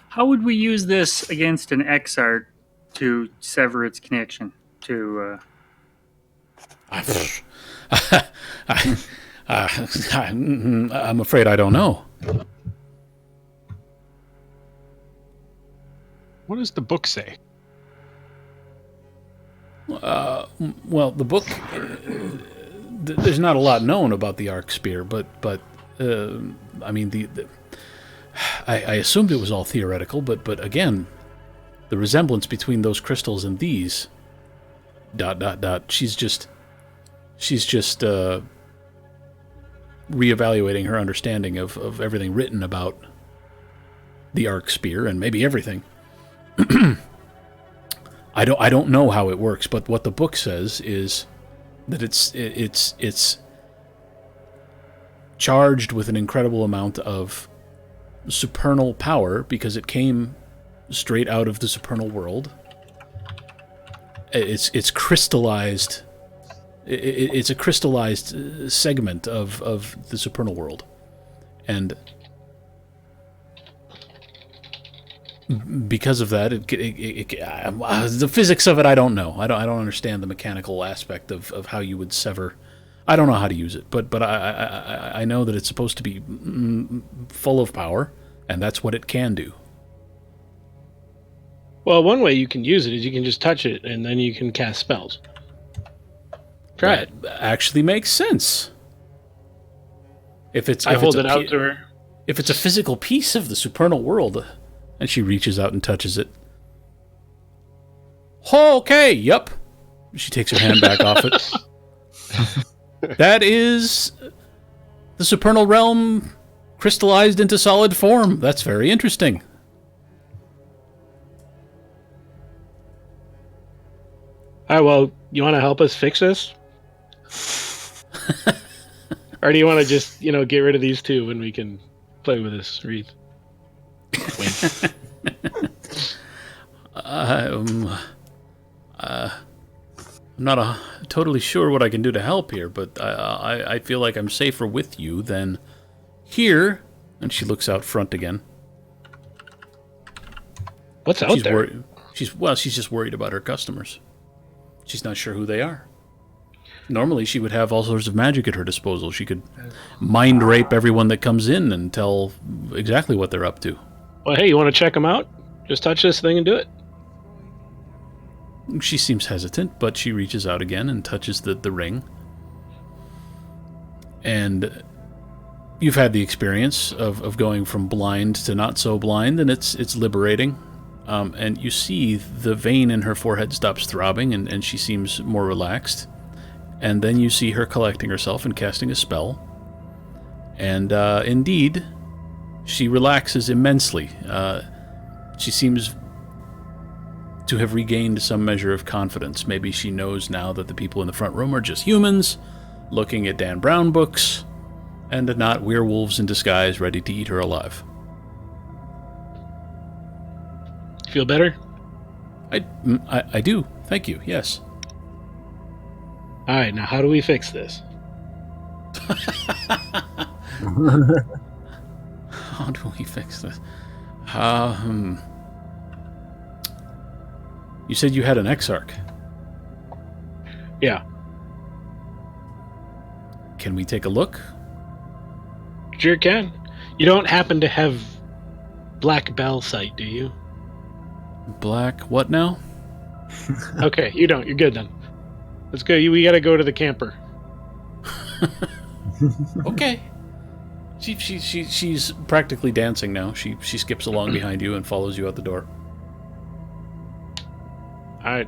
How would we use this against an Exarch to sever its connection to? I'm afraid I don't know. What does the book say? Well, the book, there's not a lot known about the Arc Spear, but I mean, I assumed it was all theoretical, but again, the resemblance between those crystals and these, ... She's just reevaluating her understanding of everything written about the Arc Spear, and maybe everything. I don't know how it works, but what the book says is that it's charged with an incredible amount of supernal power because it came straight out of the supernal world. It's crystallized. It's a crystallized segment of the supernal world, and because of that, the physics of it, I don't know. I don't understand the mechanical aspect of how you would sever. I don't know how to use it, but I know that it's supposed to be full of power, and that's what it can do. Well, one way you can use it is you can just touch it, and then you can cast spells. Try it. Actually makes sense. If it's I hold it out to her. If it's a physical piece of the supernal world, and she reaches out and touches it. Okay, yup. She takes her hand back off it. That is the supernal realm crystallized into solid form. That's very interesting. All right, well, you want to help us fix this? Or do you want to just, get rid of these two and we can play with this wreath? I'm not totally sure what I can do to help here, but I feel like I'm safer with you than here. And she looks out front again. What's out there? She's just worried about her customers. She's not sure who they are. Normally, she would have all sorts of magic at her disposal. She could mind rape everyone that comes in and tell exactly what they're up to. Well, hey, you want to check them out? Just touch this thing and do it. She seems hesitant, but she reaches out again and touches the ring. And you've had the experience of going from blind to not so blind, and it's liberating. And you see the vein in her forehead stops throbbing, and she seems more relaxed. And then you see her collecting herself and casting a spell. And indeed, she relaxes immensely. She seems to have regained some measure of confidence. Maybe she knows now that the people in the front room are just humans, looking at Dan Brown books, and not werewolves in disguise ready to eat her alive. Feel better? I do. Thank you. Yes. All right, now how do we fix this? How do we fix this? You said you had an Exarch. Yeah. Can we take a look? Sure can. You don't happen to have Black Bell sight, do you? Black what now? Okay, you don't. You're good then. Let's go. We gotta go to the camper. Okay. She's practically dancing now. She skips along behind you and follows you out the door. All right.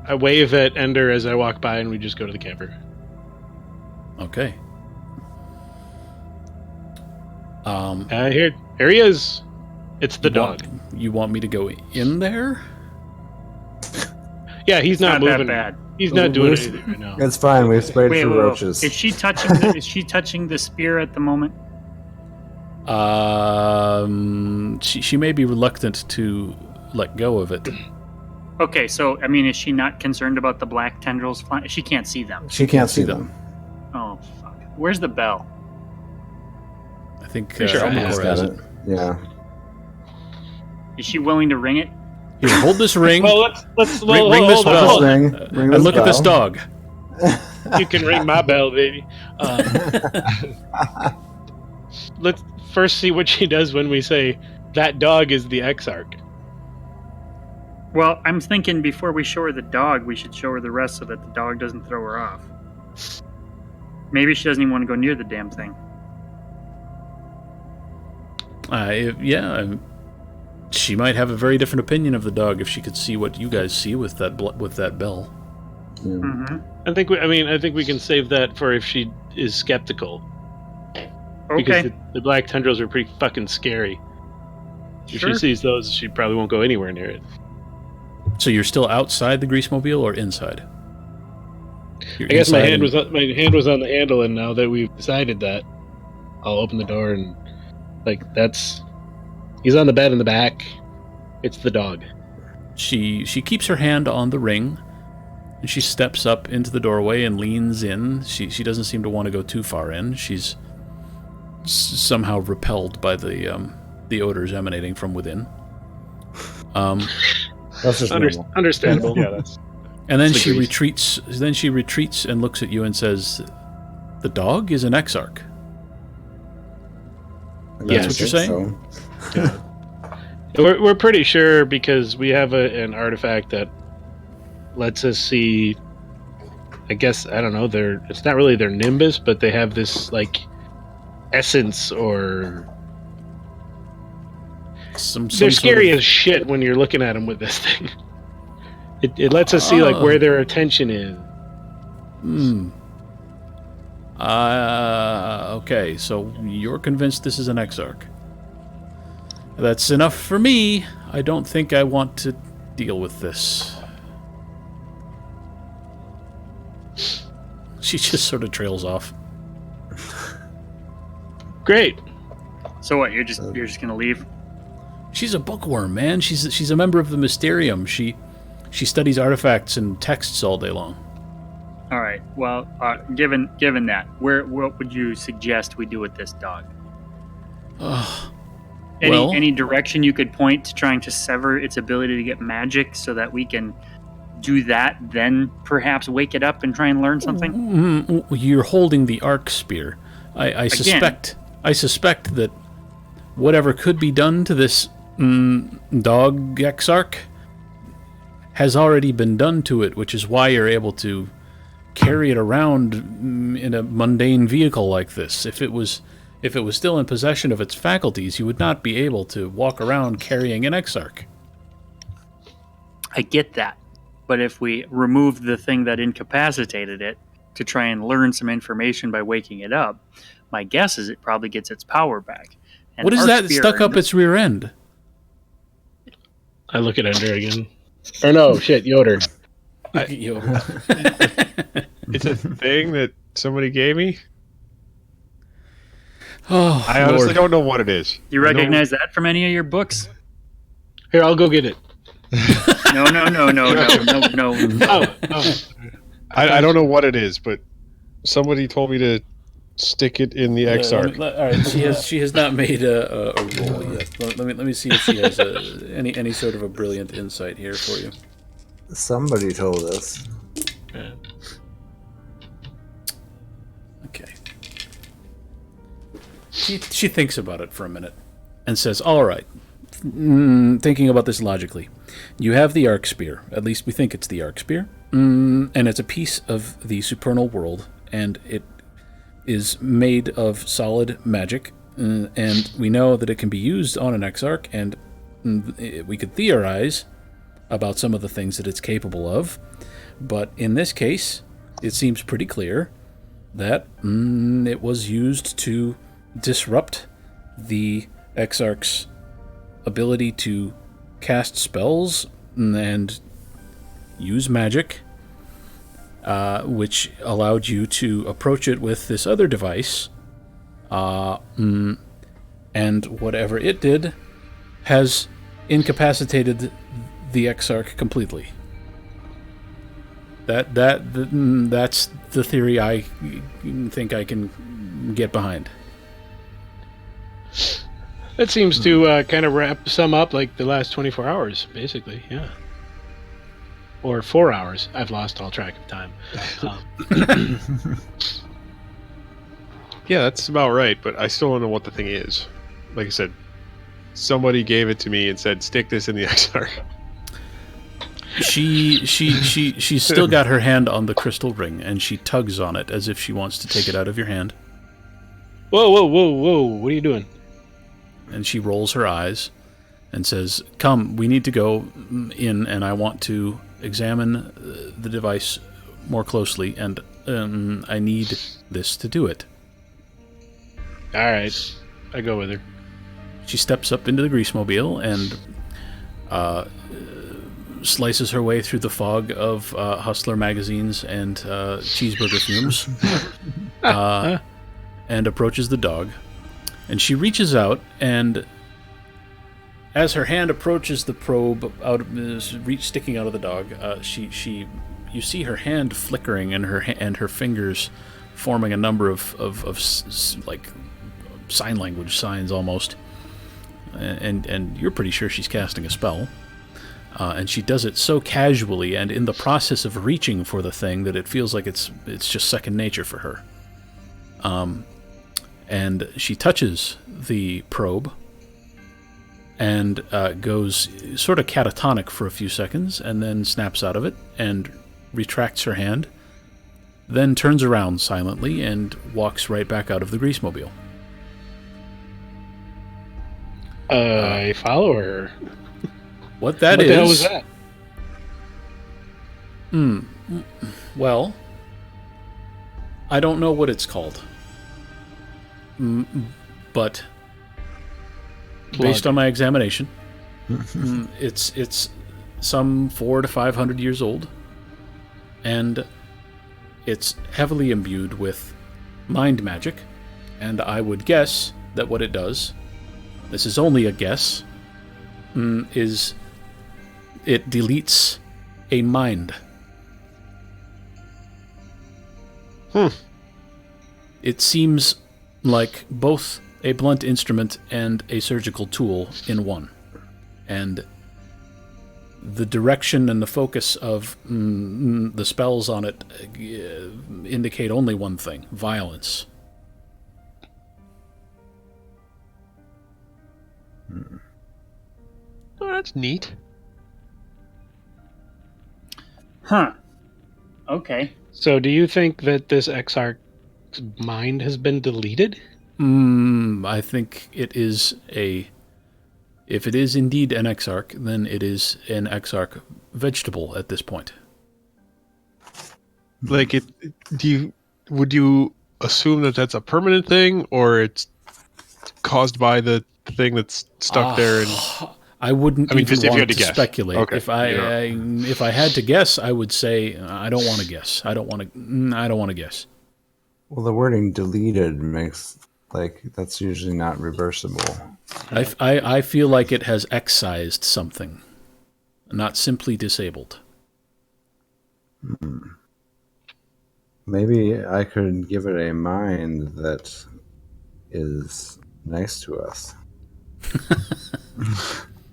I wave at Ender as I walk by, and we just go to the camper. Okay. Here he is. It's the dog. You want me to go in there? Yeah, he's not Not that moving. bad. He's not doing anything right now. It's fine. We've sprayed Wait, for wait, wait. roaches. Is she touching the spear at the moment? She may be reluctant to let go of it. Okay, so I mean, is she not concerned about the black tendrils flying? She can't see them. She can't see them. Oh fuck! Where's the bell? I think Pretty sure I Almacor have has Got it. it. Yeah. Is she willing to ring it? Here, hold this ring. Well, let's Ring this hold on, bell. hold on. Ring And look at this dog. You can ring my bell, baby. Let's first see what she does when we say that dog is the Exarch. Well, I'm thinking before we show her the dog, we should show her the rest so that the dog doesn't throw her off. Maybe she doesn't even want to go near the damn thing. She might have a very different opinion of the dog if she could see what you guys see with that bell. Yeah. Mm-hmm. I think we can save that for if she is skeptical. Okay. Because the black tendrils are pretty fucking scary. If Sure. she sees those, she probably won't go anywhere near it. So you're still outside the grease mobile or inside? You're I guess my inside hand and- was on the handle, and now that we've decided that, I'll open the door and he's on the bed in the back. It's the dog. She keeps her hand on the ring, and she steps up into the doorway and leans in. She doesn't seem to want to go too far in. She's somehow repelled by the odors emanating from within. That's just normal. Understandable. Yeah, that's. And then It's the she grease. retreats. Then she retreats and looks at you and says, "The dog is an Exarch." That's what you're saying? So. We're pretty sure because we have an artifact that lets us see. I guess I don't know. It's not really their nimbus, but they have this essence or. They're scary as shit when you're looking at them with this thing. It lets us see where their attention is. Okay, so you're convinced this is an Exarch. That's enough for me. I don't think I want to deal with this. She just sort of trails off. Great. So what? You're just gonna leave? She's a bookworm, man. She's a member of the Mysterium. She studies artifacts and texts all day long. All right. Well, given that, what would you suggest we do with this dog? Any direction you could point to trying to sever its ability to get magic so that we can do that, then perhaps wake it up and try and learn something? You're holding the arc spear. I suspect that whatever could be done to this dog Exarch has already been done to it, which is why you're able to carry it around in a mundane vehicle like this. If it was still in possession of its faculties, you would not be able to walk around carrying an Exarch. I get that. But if we remove the thing that incapacitated it to try and learn some information by waking it up, my guess is it probably gets its power back. And What is our that spear stuck up and- its rear end? I look at Ender again. Or no, shit, Yoder. It's a thing that somebody gave me. Oh, I honestly Lord. don't know what it is. You recognize that from any of your books? Here, I'll go get it. No. Oh. I don't know what it is, but somebody told me to stick it in the Exarch. All right, she has not made a roll yet. Let me see if she has any sort of a brilliant insight here for you. Somebody told us. Okay. She thinks about it for a minute and says, "All right, thinking about this logically, you have the arc spear. At least we think it's the arc spear, and it's a piece of the supernal world, and it is made of solid magic, and we know that it can be used on an Exarch, and we could theorize about some of the things that it's capable of, but in this case, it seems pretty clear that it was used to disrupt the Exarch's ability to cast spells and use magic, which allowed you to approach it with this other device, and whatever it did has incapacitated the Exarch completely. That's the theory I think I can get behind. That seems to kind of sum up like the last 24 hours, basically. Yeah. Or 4 hours. I've lost all track of time. Yeah, that's about right, but I still don't know what the thing is. Like I said, somebody gave it to me and said, stick this in the XR. She's still got her hand on the crystal ring, and she tugs on it as if she wants to take it out of your hand. Whoa, whoa, whoa, whoa. What are you doing? And she rolls her eyes and says, "Come, we need to go in, and I want to examine the device more closely, and I need this to do it." All right. I go with her. She steps up into the greasemobile and slices her way through the fog of Hustler magazines and cheeseburger fumes and approaches the dog. And she reaches out, and as her hand approaches the probe sticking out of the dog, you see her hand flickering and her fingers forming a number of like sign language signs almost, and you're pretty sure she's casting a spell. And she does it so casually and in the process of reaching for the thing that it feels like it's just second nature for her. And she touches the probe and goes sort of catatonic for a few seconds and then snaps out of it and retracts her hand, then turns around silently and walks right back out of the greasemobile. I follow her. What that What is... the hell was that? Well, I don't know what it's called. But based on my examination, it's some 400 to 500 years old, and it's heavily imbued with mind magic, and I would guess that what it does, this is only a guess, is it deletes a mind. It seems like both a blunt instrument and a surgical tool in one. And the direction and the focus of the spells on it indicate only one thing: violence. Oh, that's neat. Huh. Okay. So do you think that this Exarch's mind has been deleted? I think it is a... If it is indeed an Exarch, then it is an Exarch vegetable at this point. Like, would you assume that that's a permanent thing, or it's caused by the thing that's stuck there? And I wouldn't I mean, even just if you want had to to guess. speculate. Okay, If I had to guess, I would say I don't want to guess. I don't want to guess. Well, the wording deleted makes, like, that's usually not reversible. I feel like it has excised something, not simply disabled. Maybe I could give it a mind that is nice to us.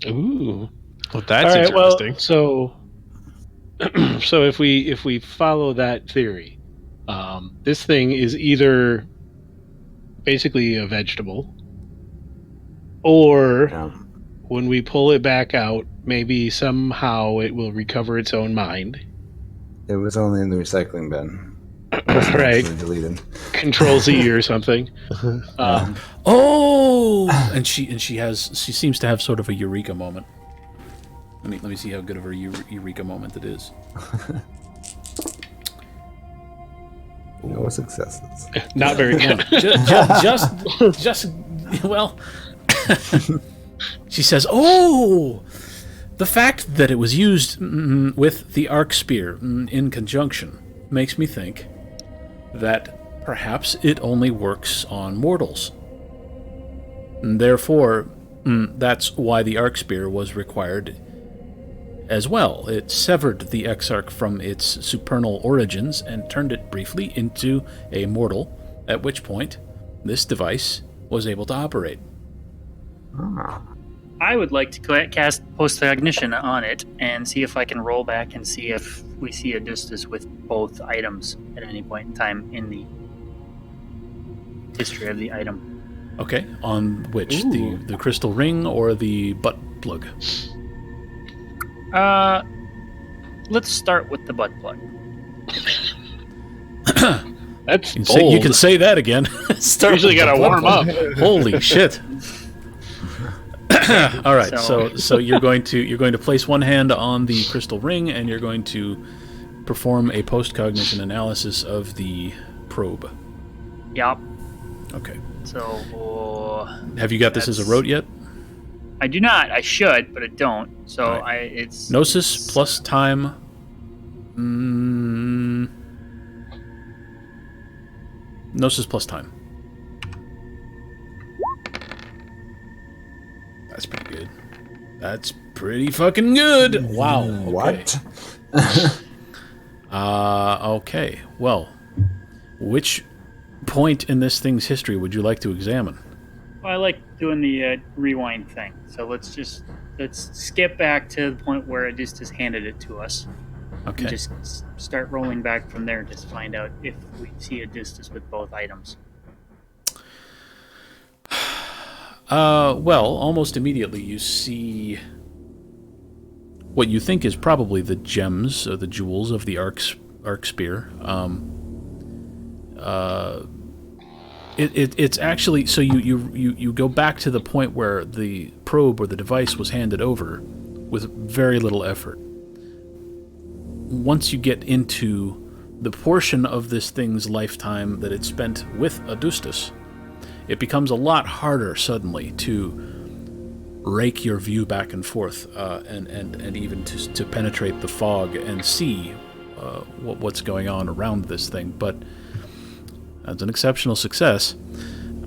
Ooh. well, that's All right, interesting. well, so if we follow that theory, this thing is either basically a vegetable, or Yeah. when we pull it back out, maybe somehow it will recover its own mind. It was only in the recycling bin. Right. Actually deleted. Control Z or something. And she seems to have sort of a eureka moment. Let me see how good of a eureka moment it is. No successes. Not very good. just Well, she says, "Oh, the fact that it was used with the arc spear in conjunction makes me think that perhaps it only works on mortals. And therefore, that's why the arc spear was required as well. It severed the Exarch from its supernal origins and turned it briefly into a mortal, at which point this device was able to operate." I would like to cast Postcognition on it and see if I can roll back and see if we see Adustus with both items at any point in time in the history of the item. Okay, on which? Ooh. The crystal ring or the butt plug? Let's start with the butt plug. That's You bold. can say that again. Start Usually with got to the warm butt up. plug. Holy shit! All right, so you're going to place one hand on the crystal ring, and you're going to perform a post-cognition analysis of the probe. Yup. Okay. So Have you got this as a rote yet? I do not. I should, but I don't. So All right. it's Gnosis plus time. Gnosis plus time. That's pretty good. That's pretty fucking good. Wow. Okay. What? Okay. Well, which point in this thing's history would you like to examine? I like doing the rewind thing. So let's skip back to the point where Adustus handed it to us. Okay. And just start rolling back from there to find out if we see Adustus with both items. Well, almost immediately you see what you think is probably the gems, or the jewels of the arc spear. It's actually, so you go back to the point where the probe or the device was handed over with very little effort. Once you get into the portion of this thing's lifetime that it spent with Adustus, it becomes a lot harder suddenly to rake your view back and forth, and even to penetrate the fog and see what's going on around this thing. But that's an exceptional success.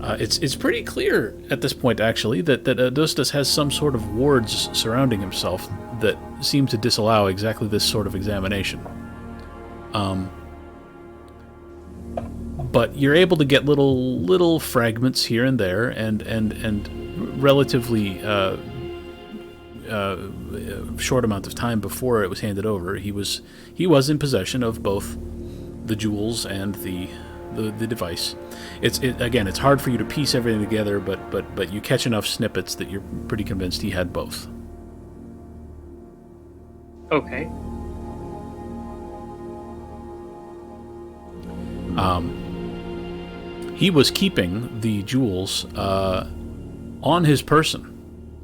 It's pretty clear at this point, actually, that Adustus has some sort of wards surrounding himself that seem to disallow exactly this sort of examination. But you're able to get little fragments here and there, and relatively short amount of time before it was handed over, he was in possession of both the jewels and the device. It's hard for you to piece everything together, but you catch enough snippets that you're pretty convinced he had both. Okay. He was keeping the jewels on his person,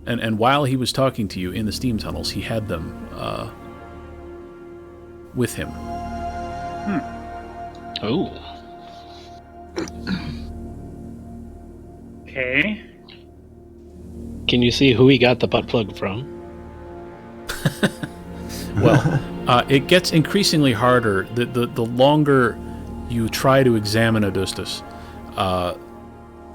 and while he was talking to you in the steam tunnels, he had them with him. Oh. Okay. Can you see who he got the butt plug from? Well, it gets increasingly harder the longer you try to examine Adustus.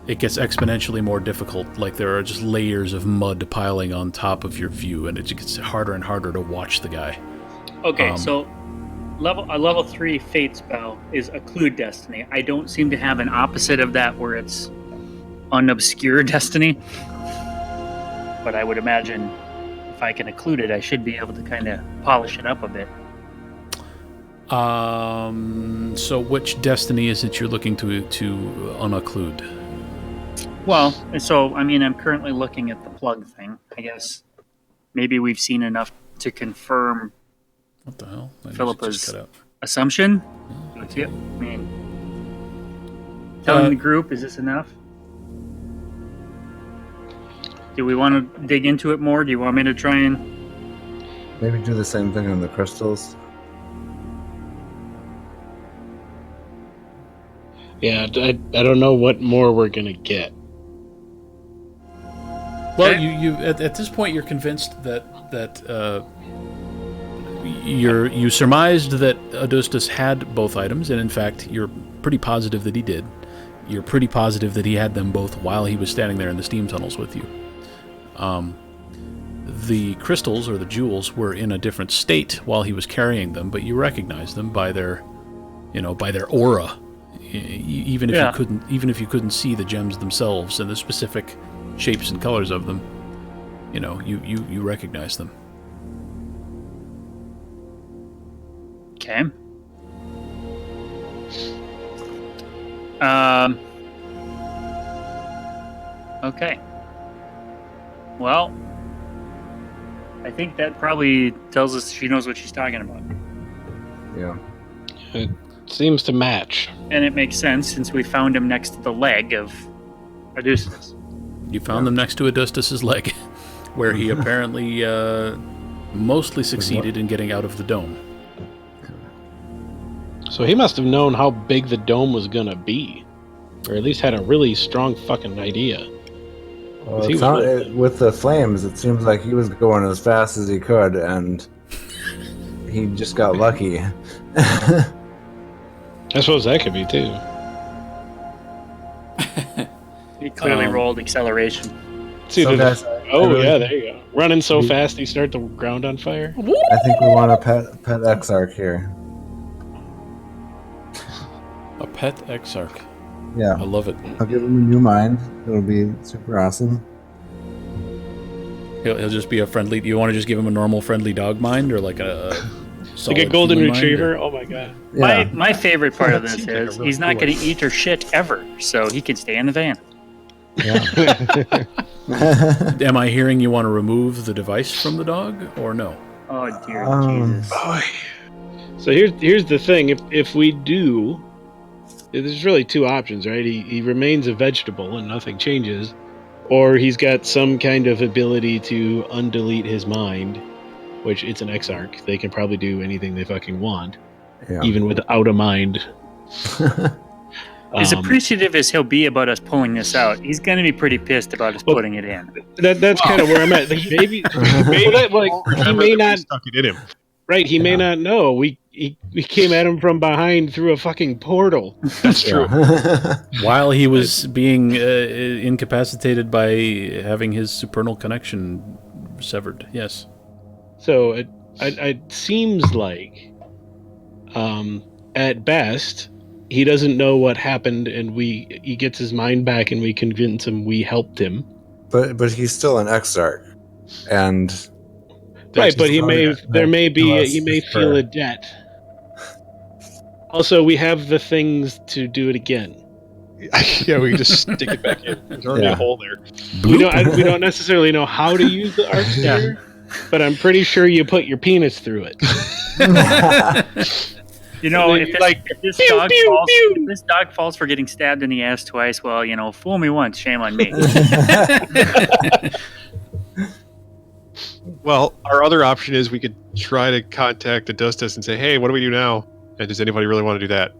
It gets exponentially more difficult. Like, there are just layers of mud piling on top of your view, and it just gets harder and harder to watch the guy. Okay, so a level 3 fate spell is Occlude Destiny. I don't seem to have an opposite of that where it's Unobscure Destiny. But I would imagine if I can occlude it, I should be able to kind of polish it up a bit. So which destiny is it you're looking to unocclude? Well, so, I mean, I'm currently looking at the plug thing. I guess maybe we've seen enough to confirm What the hell? My music Philippa's just cut out. assumption. I mean, telling the group, is this enough? Do we want to dig into it more? Do you want me to try and... Maybe do the same thing on the crystals. Yeah, I don't know what more we're gonna get. Well, Okay. you at this point you're convinced that you surmised that Adustus had both items, and in fact you're pretty positive that he did. You're pretty positive that he had them both while he was standing there in the steam tunnels with you. The crystals or the jewels were in a different state while he was carrying them, but you recognize them by their aura. Even if you couldn't see the gems themselves and the specific shapes and colors of them, you recognize them. Okay. Okay. Well, I think that probably tells us she knows what she's talking about. Yeah. It seems to match. And it makes sense since we found him next to the leg of Odysseus. You found them next to Adustus's leg, where he apparently mostly succeeded in getting out of the dome. So he must have known how big the dome was gonna be, or at least had a really strong fucking idea. Well, He it's was not, really- with the flames, it seems like he was going as fast as he could, and he just got lucky. I suppose that could be too. He clearly rolled acceleration. It's either So the- guys, oh really- yeah, there you go. Running so fast he start the ground on fire. I think we want a pet Exarch here. A pet Exarch. Yeah, I love it. I'll give him a new mind. It'll be super awesome. He'll just be a friendly. Do you want to just give him a normal friendly dog mind, or like a Like solid a golden human mind, retriever. or- Oh my god. Yeah. My favorite part of this Seems like a is really he's not cool going to eat or shit ever, so he can stay in the van. Yeah. Am I hearing you want to remove the device from the dog, or no? Oh dear Jesus! So here's the thing. If we do, there's really two options, right? He remains a vegetable and nothing changes, or he's got some kind of ability to undelete his mind, which it's an Exarch. They can probably do anything they fucking want, Yeah. even without a mind. As appreciative as he'll be about us pulling this out, he's going to be pretty pissed about us putting it in. That's kind of where I'm at. Like, maybe he may not. Stuck it in him. Right, he may not know. We came at him from behind through a fucking portal. That's true. While he was being incapacitated by having his supernal connection severed. Yes. So it seems like, at best, he doesn't know what happened, and he gets his mind back, and we convince him we helped him. but he's still an Exarch, and Right, but he may feel for- a debt. Also, we have the things to do it again. Yeah, we can just stick it back in. There's already Yeah. a hole there. We don't necessarily know how to use the arc sphere, but I'm pretty sure you put your penis through it. You know, Like, if this pew, dog pew, falls, pew. if this dog falls for getting stabbed in the ass twice, well, fool me once, shame on me. Well, our other option is we could try to contact Adustus and say, "Hey, what do we do now?" And does anybody really want to do that?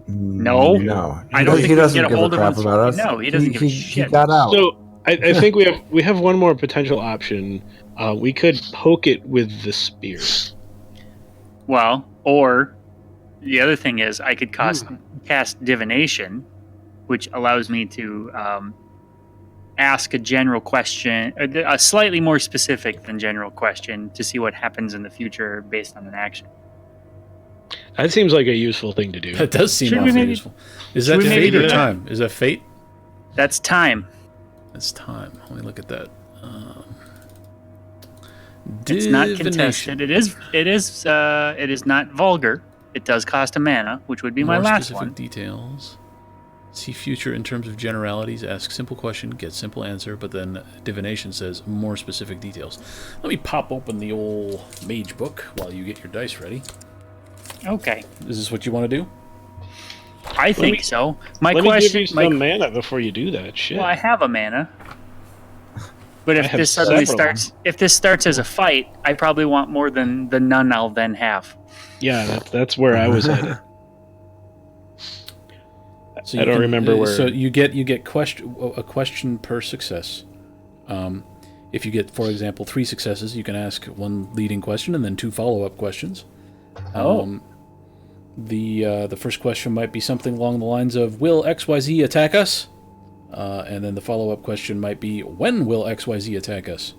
No. No. I don't think we can doesn't get a give hold of crap him. about us. No, he doesn't give a He shit. got out. So I think we have one more potential option. We could poke it with the spear. Well, or the other thing is I could cast Divination, which allows me to ask a general question, a slightly more specific than general question, to see what happens in the future based on an action. That seems like a useful thing to do. That does seem Should we awfully maybe- useful. Is should that we maybe fate do or that? time? Is that fate? That's time. That's time. Let me look at that. It's not Divination. contested. It is not vulgar. It does cost a mana, which would be my More last specific one. details. See future in terms of generalities. Ask simple question, get simple answer. But then divination says more specific details. Let me pop open the old mage book while you get your dice ready. Okay, Is this what you want to do? I think so. My Let me give question, you some mana before you do that shit. well, I have a mana, but I if have this suddenly several. starts as a fight, I probably want more than the none I'll then have. Yeah, that's where I was headed. So I you don't remember where- So you get a question per success. If you get, for example, 3 successes, you can ask 1 leading question and then 2 follow-up questions. The first question might be something along the lines of, will XYZ attack us? And then the follow-up question might be, when will XYZ attack us?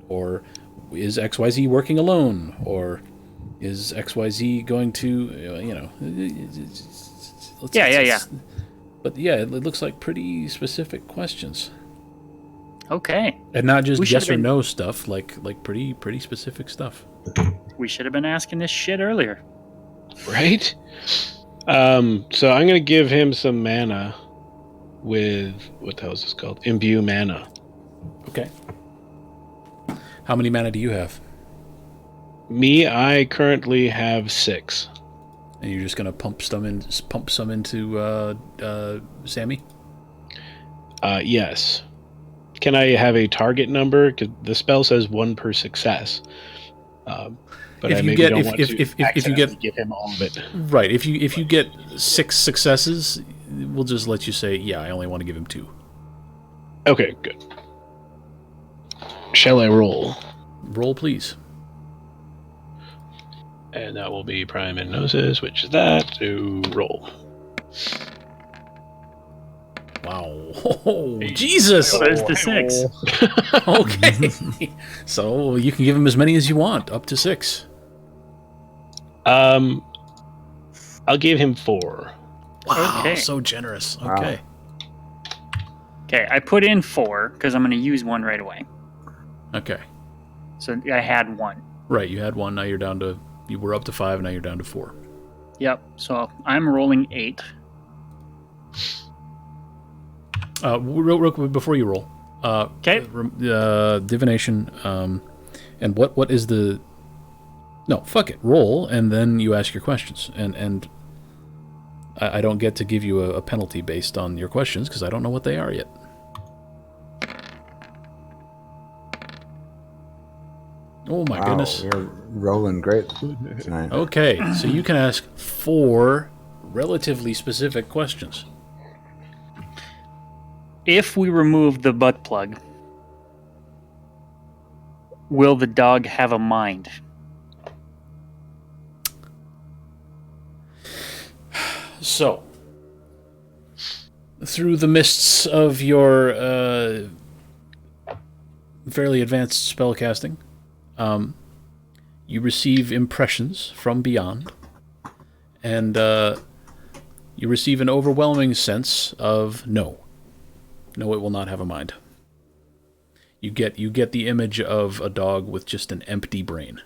Or is XYZ working alone? Or is XYZ going to, Yeah. But yeah, it looks like pretty specific questions. Okay. And not just We should yes have or been- no stuff, like pretty specific stuff. We should have been asking this shit earlier. Right? So I'm gonna give him some mana with what the hell is this called? Imbue mana. Okay. How many mana do you have? Me, I currently have 6. And you're just gonna pump some into Sammy? Yes. Can I have a target number? Because the spell says 1 per success. But If I you maybe get- don't if- want if- to if- if you accidentally get- give him all of it. Right. If you get 6 successes, we'll just let you say, yeah, I only want to give him 2. Okay, good. Shall I roll? Roll, please. And that will be Prime and Gnosis, which is that. To roll. Wow. Oh, Jesus. There's the 6. Okay. So you can give him as many as you want, up to 6. I'll give him 4. Wow, Okay. so generous. Wow. Okay. Okay, I put in 4 because I'm going to use 1 right away. Okay. So I had 1. Right, you had 1, now you're down to... You were up to 5, now you're down to 4. Yep. So I'm rolling 8. Real quick, before you roll. Okay. Divination, and what is the... No, fuck it. Roll, and then you ask your questions. And I don't get to give you a penalty based on your questions, because I don't know what they are yet. Oh my goodness. You're rolling great tonight. Okay, so you can ask 4 relatively specific questions. If we remove the butt plug, will the dog have a mind? So, through the mists of your fairly advanced spellcasting, you receive impressions from beyond, and you receive an overwhelming sense of no. No, it will not have a mind. You get the image of a dog with just an empty brain.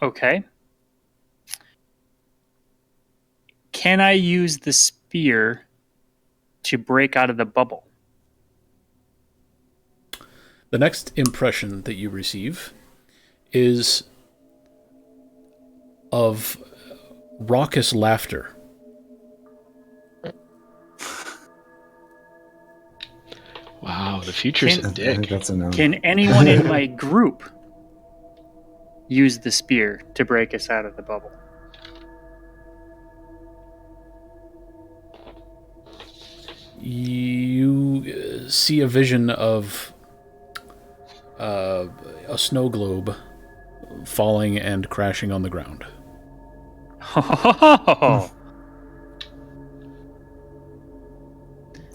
Okay. Can I use the spear to break out of the bubble? The next impression that you receive is of raucous laughter. Wow, the future's a I think dick. that's a no. Can anyone in my group use the spear to break us out of the bubble? You see a vision of a snow globe falling and crashing on the ground.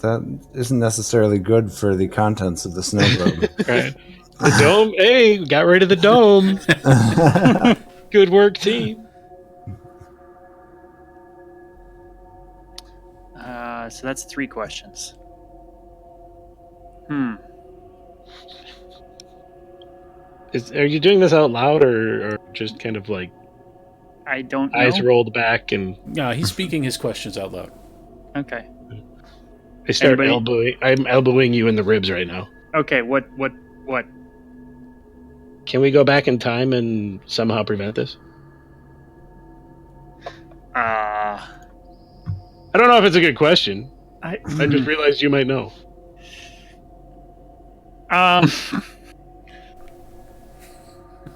That isn't necessarily good for the contents of the snow globe. Right. The dome. Hey, we got rid of the dome. Good work, team. So that's 3 questions. Are you doing this out loud or just kind of like I don't know. eyes rolled back and Yeah, he's speaking his questions out loud. Okay. I start Anybody- elbowing? I'm elbowing you in the ribs right now. Okay, what? Can we go back in time and somehow prevent this? I don't know if it's a good question. I just realized you might know.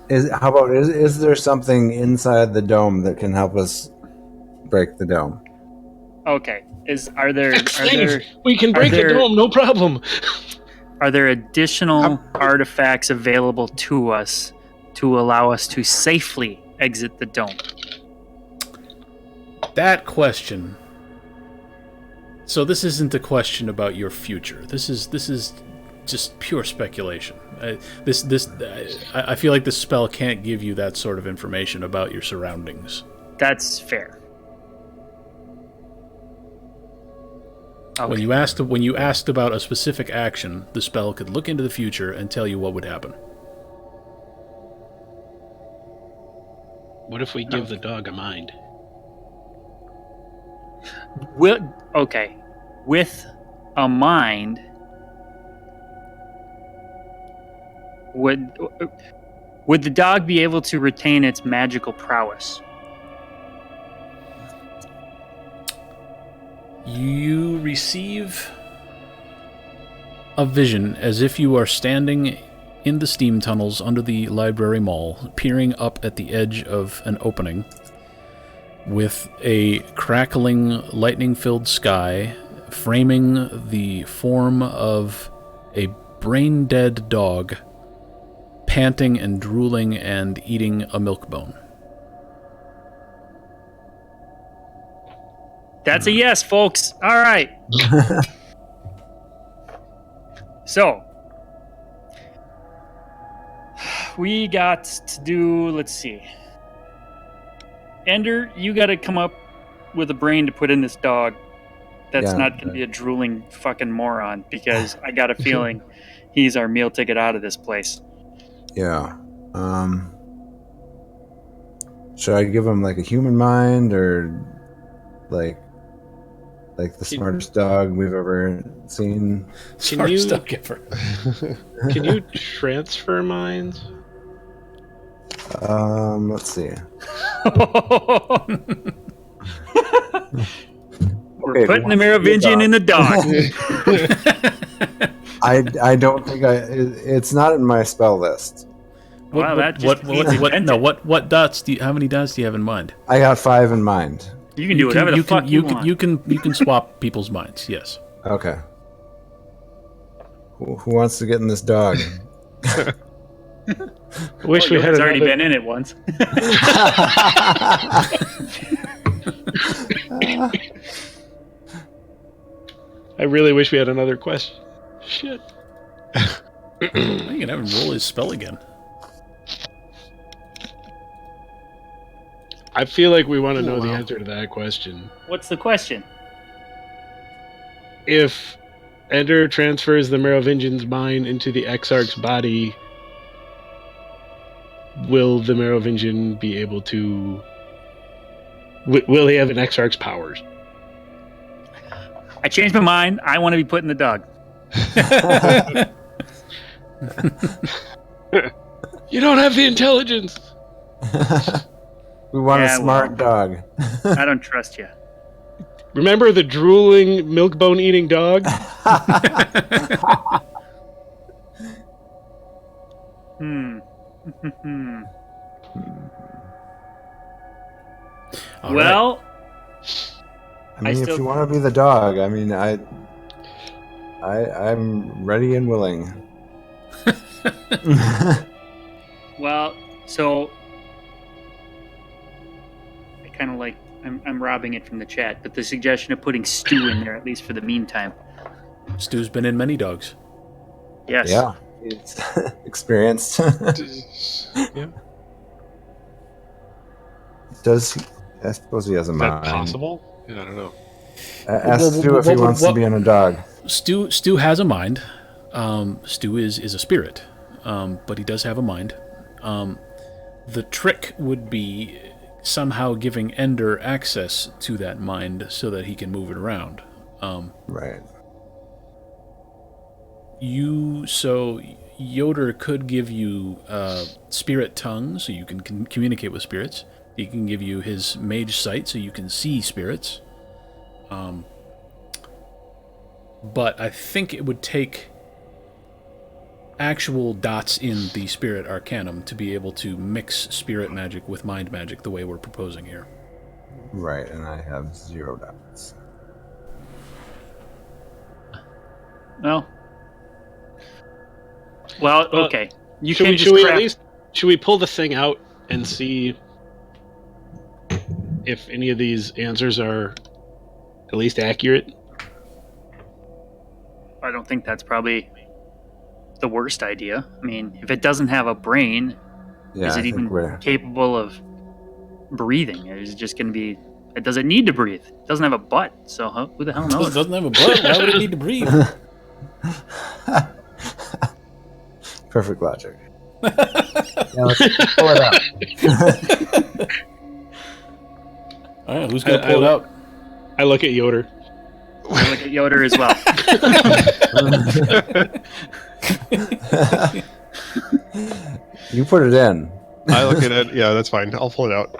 Is there something inside the dome that can help us break the dome? Okay. Are Fix there things. We can break the there- dome, no problem. are there additional artifacts available to us to allow us to safely exit the dome? That question. So this isn't a question about your future. This is just pure speculation. I feel like this spell can't give you that sort of information about your surroundings. That's fair. Okay. When you asked about a specific action, the spell could look into the future and tell you what would happen. What if we give the dog a mind? Okay. With a mind, would the dog be able to retain its magical prowess? You receive a vision as if you are standing in the steam tunnels under the library mall, peering up at the edge of an opening with a crackling, lightning-filled sky framing the form of a brain-dead dog panting and drooling and eating a milk bone. That's a yes, folks. All right. So, we got to do, let's see. Ender, you got to come up with a brain to put in this dog that's Yeah. not going to be a drooling fucking moron, because I got a feeling he's our meal ticket out of this place. Yeah. Should I give him like a human mind or like the smartest dog we've ever seen? Smartest dog ever. Can you transfer minds? Let's see. We're putting the Merovingian in the dog. I don't think it's not in my spell list. Wow, that just means what dots do you, how many dots do you have in mind? I got 5 in mind. You can do whatever the fuck you want. You can swap people's minds. Yes. Okay. Who wants to get in this dog? Wish we had It's already another- been in it once. I really wish we had another question. Shit. I can have him roll his spell again. I feel like we want to know the wow. answer to that question. What's the question? If Ender transfers the Merovingian's mind into the Exarch's body, will the Merovingian be able to... Will he have an Exarch's powers? I changed my mind. I want to be put in the dog. You don't have the intelligence! We want Yeah, a smart dog. I don't trust you. Remember the drooling, milk bone eating dog? Hmm. All right. Well, I mean, if still- you want to be the dog, I mean, I'm ready and willing. so I kind of like I'm robbing it from the chat, but the suggestion of putting Stu in there at least for the meantime. Stu's been in many dogs. Yes. Yeah, it's experienced. Yeah. Does he? I suppose he has a Is that mind. possible? Yeah, I don't know. Ask Stu if he wants to be on a dog. Stu has a mind. Stu is a spirit, but he does have a mind. The trick would be somehow giving Ender access to that mind so that he can move it around. Right. Yoder could give you spirit tongue, so you can communicate with spirits. He can give you his mage sight, so you can see spirits. But I think it would take actual dots in the spirit arcanum to be able to mix spirit magic with mind magic the way we're proposing here. Right, and I have 0 dots. Well, Well, okay. You should can we just should we at craft. least should we pull the thing out and see if any of these answers are at least accurate? I don't think that's probably the worst idea. I mean, if it doesn't have a brain, Yeah, is I it think even we're. capable of breathing? Or is it just going to be? Does it need to breathe? It doesn't have a butt, so who the hell It knows? doesn't have a butt. Why would it need to breathe? Perfect logic. Yeah, let's pull it out. All right, who's gonna I- pull it I- out? I look at Yoder. I look at Yoder as well. You put it in. I look at it. Yeah, that's fine. I'll pull it out.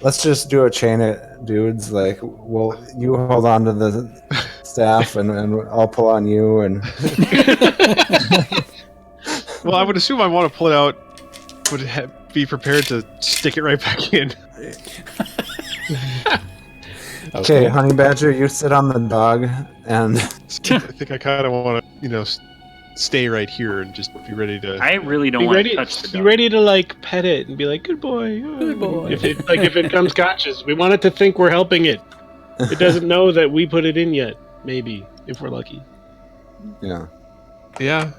Let's just do a chain of dudes. Like, well, you hold on to the staff, and I'll pull on you. And Well, I would assume I want to pull it out. Would be prepared to stick it right back in. okay, honey badger, you sit on the dog, and I think I kind of want to, stay right here and just be ready to. I really don't Be want ready, to touch the be dog. ready to like pet it and be like, "Good boy, Good boy." If it comes conscious, we want it to think we're helping it. It doesn't know that we put it in yet. Maybe if we're lucky. yeah. Yeah.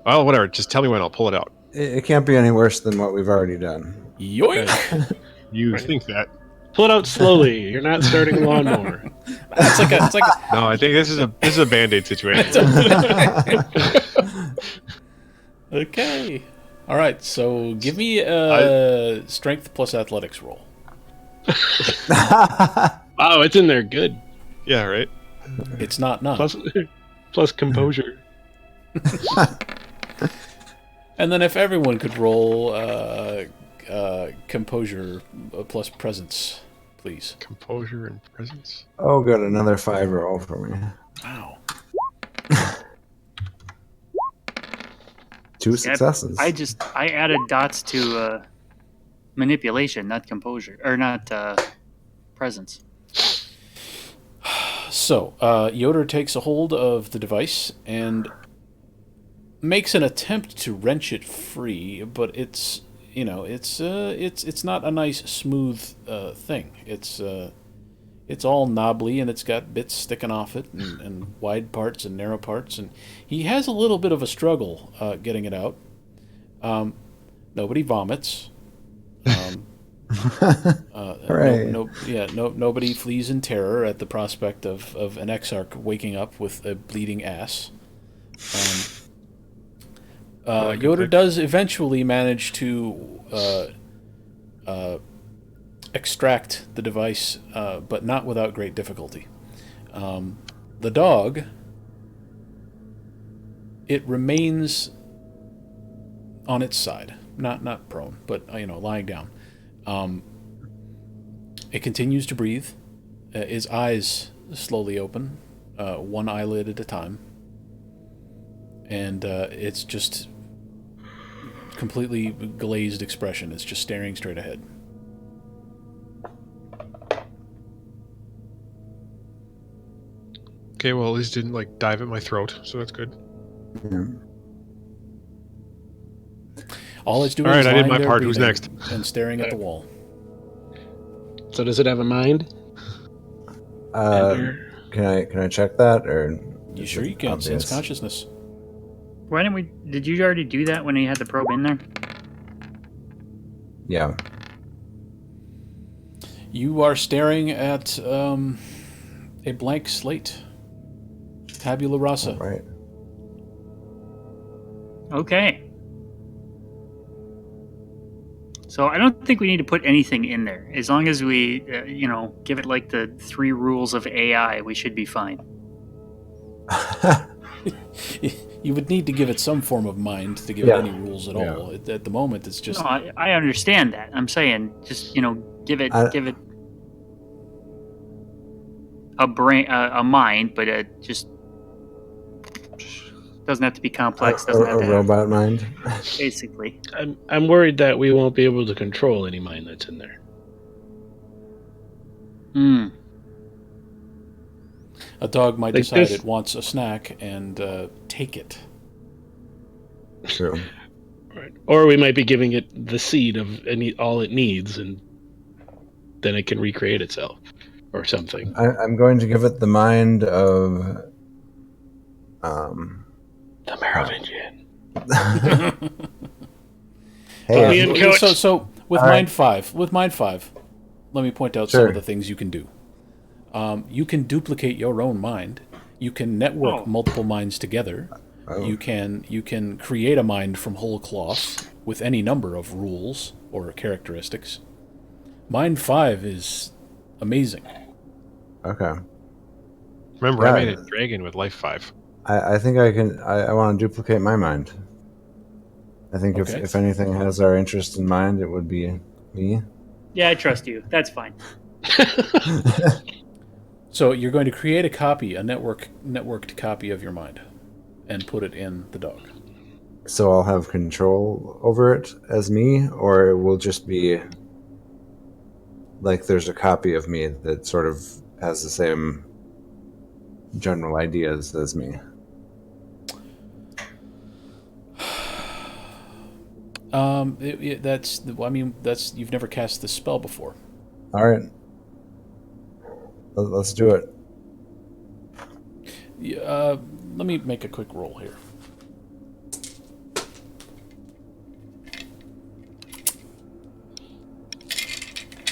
Well, whatever. Just tell me when I'll pull it out. It can't be any worse than what we've already done. Yoink! You Right. think that? Pull it out slowly. You're not starting a lawnmower. It's like a No, I think this is a Band-Aid situation. okay. All right, so give me strength plus athletics roll. Wow, it's in there good. Yeah, right. It's not none. Plus composure. And then if everyone could roll composure plus presence, please. Composure and presence. Oh, good, another 5 roll for me. Wow. 2 successes. I added dots to manipulation, not composure, or not presence. So, Yoder takes a hold of the device and makes an attempt to wrench it free, but it's not a nice smooth thing. It's all knobbly and it's got bits sticking off it and wide parts and narrow parts, and he has a little bit of a struggle getting it out. Nobody vomits. Hooray. Nobody flees in terror at the prospect of an exarch waking up with a bleeding ass. Yoder does eventually manage to extract the device, but not without great difficulty. The dog, it remains on its side, not prone, but lying down. It continues to breathe. His eyes slowly open, one eyelid at a time, and it's just completely glazed expression. It's just staring straight ahead. Okay, well, at least it didn't dive at my throat, so that's good. Yeah. All it's doing All right, is I did lying my there part. Who's breathing next? and staring at the wall. So does it have a mind? Can I check that, or You is sure it you can sense obvious? consciousness? Why didn't we? Did you already do that when he had the probe in there? Yeah. You are staring at a blank slate. Tabula rasa. Right. Okay. So I don't think we need to put anything in there. As long as we, give it the 3 rules of AI, we should be fine. You would need to give it some form of mind to give Yeah. it any rules at all. At the moment, it's just No, I understand that. I'm saying just give it a brain, a mind, but it just doesn't have to be complex. Doesn't have a to robot mind. basically. I'm worried that we won't be able to control any mind that's in there. A dog might Like decide this- it wants a snack and take it. True. Right. Or we might be giving it the seed of all it needs, and then it can recreate itself or something. I'm going to give it the mind of. The Merovingian. Hey, me in, coach. So with All Mind 5, let me point out some Sure. of the things you can do. You can duplicate your own mind. You can network multiple minds together. Oh. You can create a mind from whole cloth with any number of rules or characteristics. Mind 5 is amazing. Okay. Remember, Yeah. I made a dragon with life 5. I think I can. I want to duplicate my mind. I think Okay. if anything has our interest in mind, it would be me. Yeah, I trust you. That's fine. So you're going to create a networked copy of your mind, and put it in the dog. So I'll have control over it as me, or it will just be like there's a copy of me that sort of has the same general ideas as me. That's you've never cast this spell before. All right. Let's do it. Let me make a quick roll here.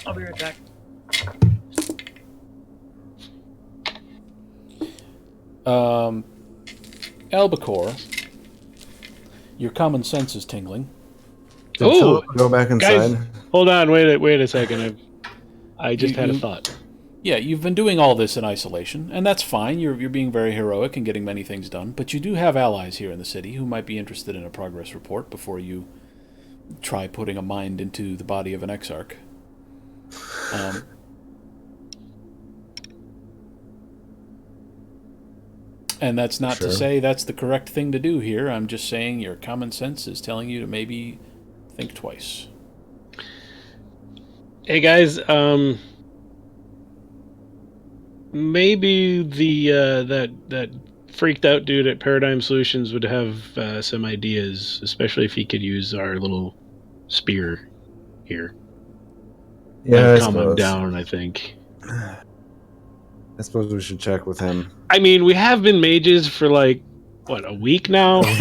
I'll be right back. Albacore, your common sense is tingling. Did Oh, Philippa go back inside? Guys, hold on. Wait a second. I just had a thought. Yeah, you've been doing all this in isolation, and that's fine. You're being very heroic and getting many things done, but you do have allies here in the city who might be interested in a progress report before you try putting a mind into the body of an exarch. And that's not to Sure. say that's the correct thing to do here. I'm just saying your common sense is telling you to maybe think twice. Hey guys, maybe the that freaked out dude at Paradigm Solutions would have some ideas, especially if he could use our little spear here. Yeah, I Calm him suppose. down, I think. I suppose we should check with him. I mean, we have been mages for like what, a week now, I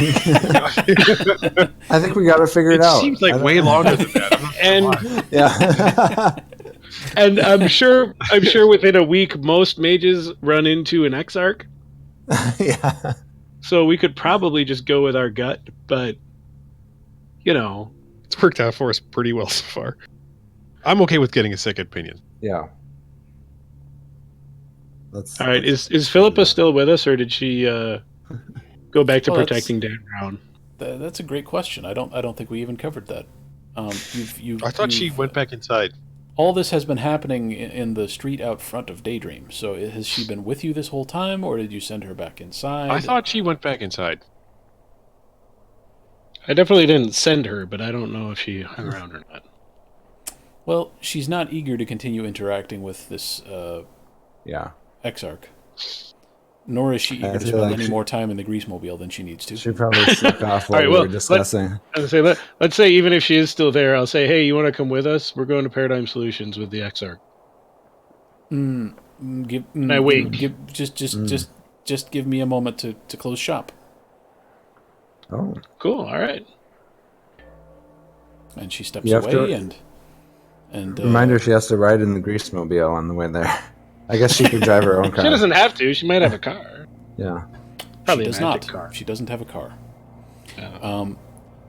think we got to figure it It out. seems I like don't- way longer than that. I'm not sure and why. Yeah. and I'm sure within a week most mages run into an exarch, Yeah. so we could probably just go with our gut, but you know, It's worked out for us pretty well so far. I'm okay with getting a second opinion. Yeah. Let's. all right. Is Philippa still with us, or did she go back to Well, protecting Dan Brown? That's a great question. I don't think we even covered that. I thought she went back inside. All this has been happening in the street out front of Daydream. So has she been with you this whole time, or did you send her back inside? I thought she went back inside. I definitely didn't send her, but I don't know if she hung around or not. Well, she's not eager to continue interacting with this Yeah. exarch. Nor is she eager I to feel spend like any she- more time in the grease mobile than she needs to. She probably snuck off while All right, we well, were discussing. I was say let's say even if she is still there, I'll say, hey, you want to come with us? We're going to Paradigm Solutions with the exarch. I wink. Just give me a moment to close shop. Oh. Cool. All right. And she steps You have away to- and Reminder: she has to ride in the grease mobile on the way there. I guess she could drive her own car. She doesn't have to. She might have a car. Yeah. Probably she a does magic not. car. She doesn't have a car. Yeah.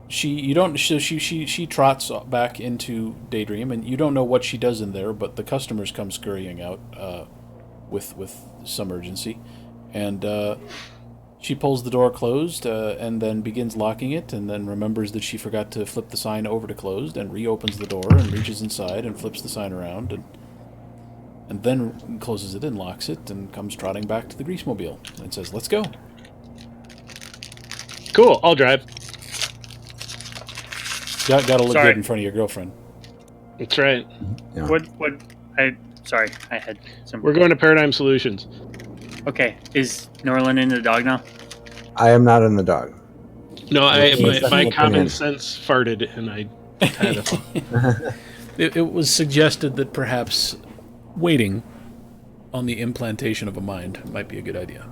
She trots back into Daydream, and you don't know what she does in there, but the customers come scurrying out with some urgency, and she pulls the door closed and then begins locking it, and then remembers that she forgot to flip the sign over to closed, and reopens the door and reaches inside and flips the sign around, and then closes it and locks it, and comes trotting back to the grease mobile and says, "Let's go." Cool. I'll drive. Got to look Sorry. good in front of your girlfriend. That's right. Yeah. What? I had some. We're going to Paradigm Solutions. Okay, is Norlin in the dog now? I am not in the dog. No, What's that my common opinion? sense farted, and I had a thought. It was suggested that perhaps waiting on the implantation of a mind might be a good idea.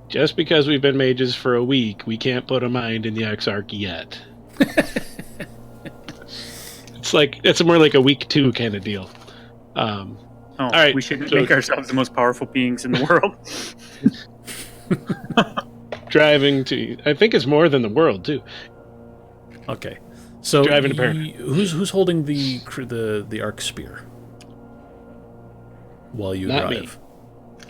Just because we've been mages for a week, we can't put a mind in the Exarch yet. It's more like a week 2 kind of deal. Oh, all right, we should so- make ourselves the most powerful beings in the world. Driving to, I think it's more than the world too. Okay, so Driving to Paradise. who's holding the arc spear while you Not drive?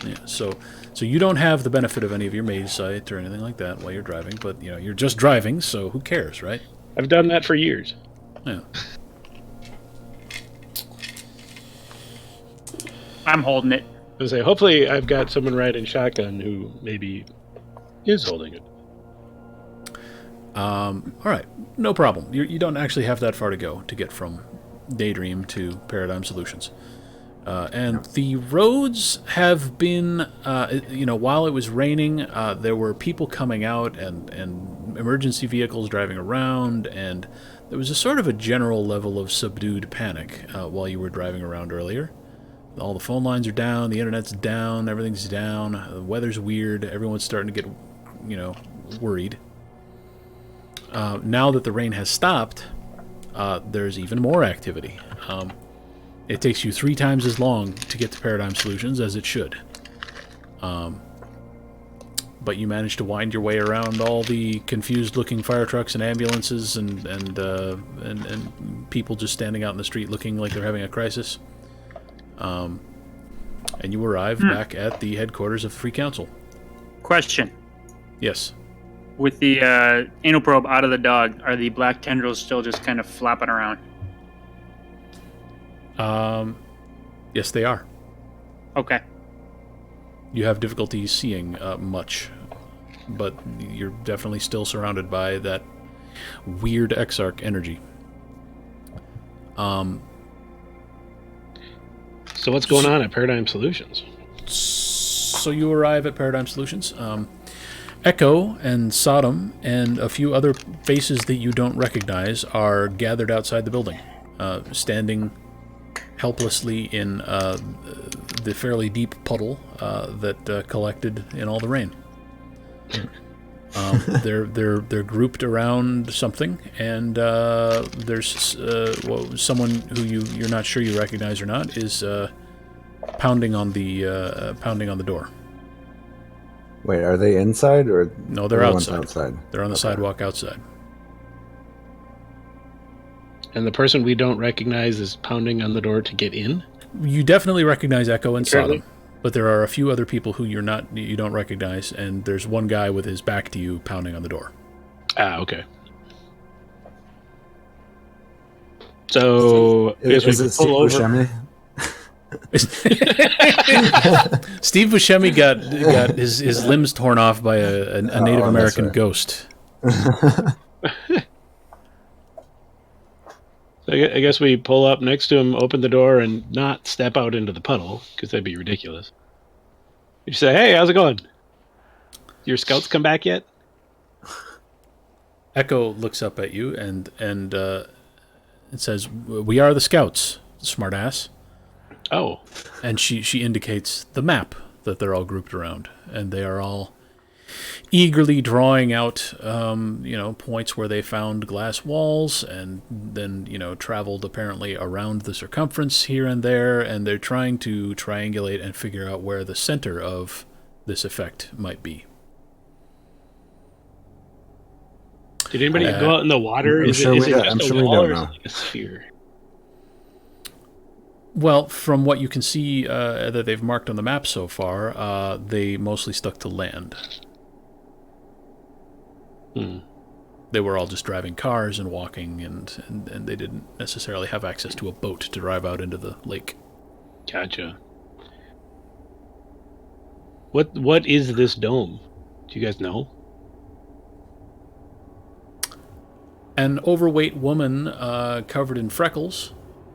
Yeah, so you don't have the benefit of any of your mage sight or anything like that while you're driving, but you're just driving, so who cares, right? I've done that for years. Yeah. I'm holding it. I say, hopefully, I've got someone riding shotgun who maybe is holding it. All right, no problem. You don't actually have that far to go to get from Daydream to Paradigm Solutions. And the roads have been, while it was raining, there were people coming out and emergency vehicles driving around, and there was a sort of a general level of subdued panic while you were driving around earlier. All the phone lines are down, the internet's down, everything's down, the weather's weird, everyone's starting to get, worried. Now that the rain has stopped, there's even more activity. It takes you 3 times as long to get to Paradigm Solutions as it should. But you managed to wind your way around all the confused-looking fire trucks and ambulances and people just standing out in the street looking like they're having a crisis. And you arrive back at the headquarters of the Free Council. Question. Yes. With the anal probe out of the dog, are the black tendrils still just kind of flopping around? Yes, they are. Okay. You have difficulty seeing much, but you're definitely still surrounded by that weird Exarch energy. So what's going on at Paradigm Solutions? So you arrive at Paradigm Solutions. Echo and Sodom and a few other faces that you don't recognize are gathered outside the building, standing helplessly in the fairly deep puddle that collected in all the rain. They're grouped around something, and there's someone who you're not sure you recognize or not is pounding on the door. Wait, are they inside or No, they're everyone's outside. They're on the sidewalk outside. And the person we don't recognize is pounding on the door to get in? You definitely recognize Echo and Apparently. Sodom, but there are a few other people who you don't recognize, and there's one guy with his back to you pounding on the door. Ah, okay. So Is it Steve Buscemi? Steve Buscemi got his limbs torn off by a Native American right. ghost. So I guess we pull up next to him, open the door, and not step out into the puddle, because that'd be ridiculous. You say, hey, how's it going? Your scouts come back yet? Echo looks up at you and it says, "We are the scouts, smartass." Oh. And she indicates the map that they're all grouped around, and they are all eagerly drawing out, points where they found glass walls, and then, traveled apparently around the circumference here and there, and they're trying to triangulate and figure out where the center of this effect might be. Did anybody go out in the water? Is it just a wall or is it like a sphere? Well, from what you can see that they've marked on the map so far, they mostly stuck to land. They were all just driving cars and walking, and they didn't necessarily have access to a boat to drive out into the lake. Gotcha. What is this dome? Do you guys know? An overweight woman covered in freckles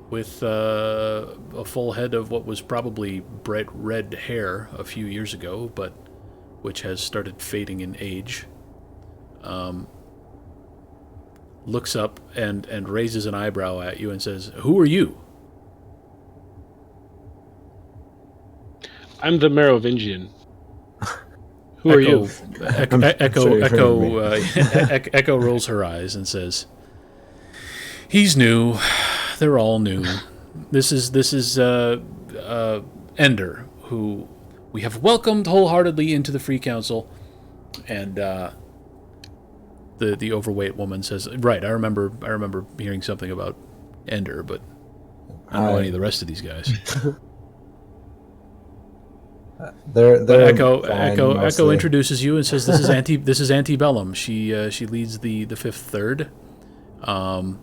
with a full head of what was probably bright red hair a few years ago, but which has started fading in age, looks up and raises an eyebrow at you and says, "Who are you?" I'm the Merovingian. Who are you? Echo rolls her eyes and says, "He's new. They're all new. This is Ender, who we have welcomed wholeheartedly into the Free Council." And the overweight woman says, "Right, I remember hearing something about Ender, but I don't know any of the rest of these guys." They're Echo mostly. introduces you and says, "This is Antebellum. She leads the Fifth Third, and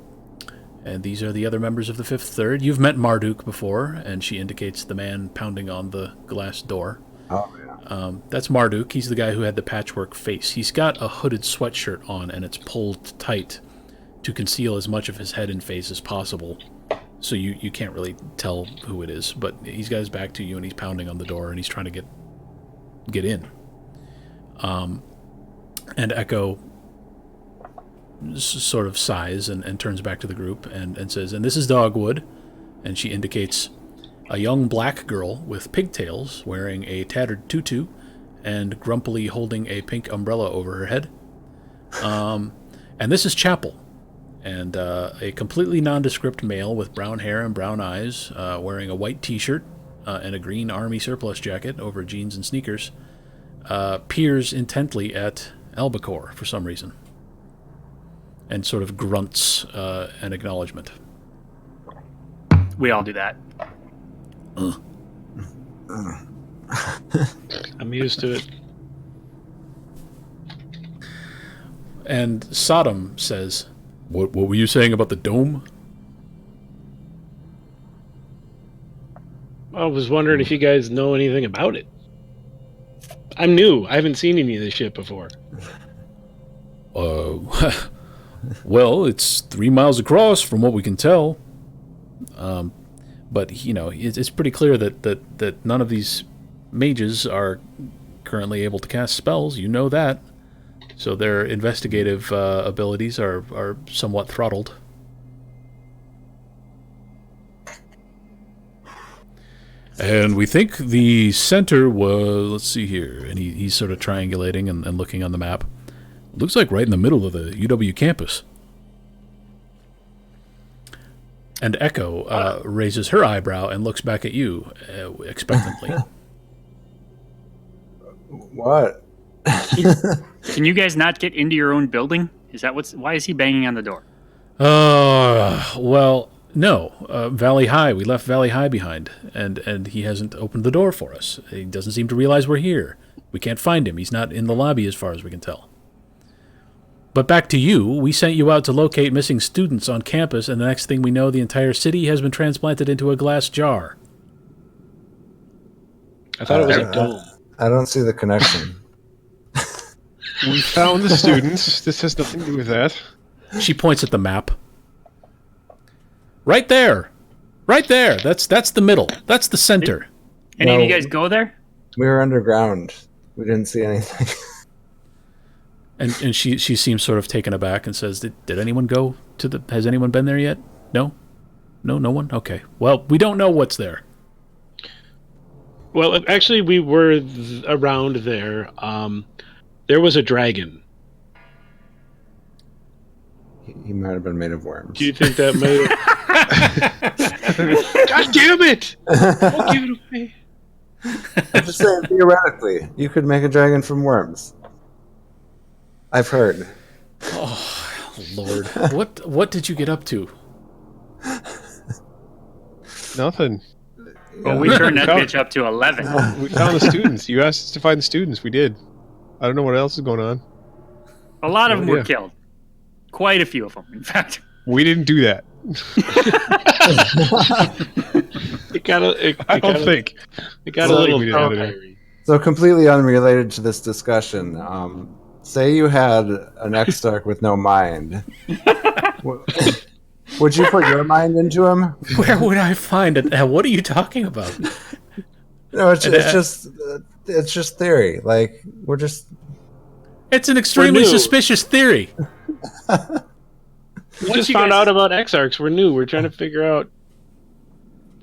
these are the other members of the Fifth Third. You've met Marduk before," and she indicates the man pounding on the glass door. Oh yeah. That's Marduk. He's the guy who had the patchwork face. He's got a hooded sweatshirt on, and it's pulled tight to conceal as much of his head and face as possible. So you can't really tell who it is, but he's got his back to you, and he's pounding on the door, and he's trying to get in. And Echo sort of sighs and turns back to the group and says, "And this is Dogwood," and she indicates a young black girl with pigtails wearing a tattered tutu and grumpily holding a pink umbrella over her head. And this is Chapel. And a completely nondescript male with brown hair and brown eyes, wearing a white t-shirt and a green army surplus jacket over jeans and sneakers, peers intently at Albacore for some reason, and sort of grunts an acknowledgement. We all do that. I'm used to it. And Sodom says, What were you saying about the dome?" I was wondering if you guys know anything about it. I'm new. I haven't seen any of this shit before. Well, it's 3 miles across from what we can tell. But, it's pretty clear that none of these mages are currently able to cast spells. You know that. So their investigative abilities are somewhat throttled. And we think the center was, let's see here, and he's sort of triangulating and looking on the map. Looks like right in the middle of the UW campus. And Echo raises her eyebrow and looks back at you expectantly. What? Can you guys not get into your own building? Why is he banging on the door? Well, no. Valley High. We left Valley High behind, and he hasn't opened the door for us. He doesn't seem to realize we're here. We can't find him. He's not in the lobby as far as we can tell. But back to you. We sent you out to locate missing students on campus, and the next thing we know, the entire city has been transplanted into a glass jar. I thought it was a dome. I don't see the connection. We found the students. This has nothing to do with that. She points at the map. Right there. Right there. That's the middle. That's the center. Any of you guys go there? We were underground. We didn't see anything. And she seems sort of taken aback and says, Did anyone go to the... Has anyone been there yet? No? No one? Okay. Well, we don't know what's there. Well, actually, we were around there. There was a dragon. He might have been made of worms. Do you think that may have... God damn it! Don't give it away. I'm just saying, theoretically, you could make a dragon from worms. I've heard. Oh, Lord. What did you get up to? Nothing. Well, we turned that bitch up to 11. We found the students. You asked us to find the students. We did. I don't know what else is going on. A lot of them were killed. Quite a few of them, in fact. We didn't do that. I don't think. It got a little we did fiery. So completely unrelated to this discussion, say you had an X-Stark with no mind. Would you put your mind into him? Where would I find it? What are you talking about? No, it's just theory. Like we're just. It's an extremely new. suspicious theory. We just found out about Exarchs. We're new. We're trying to figure out.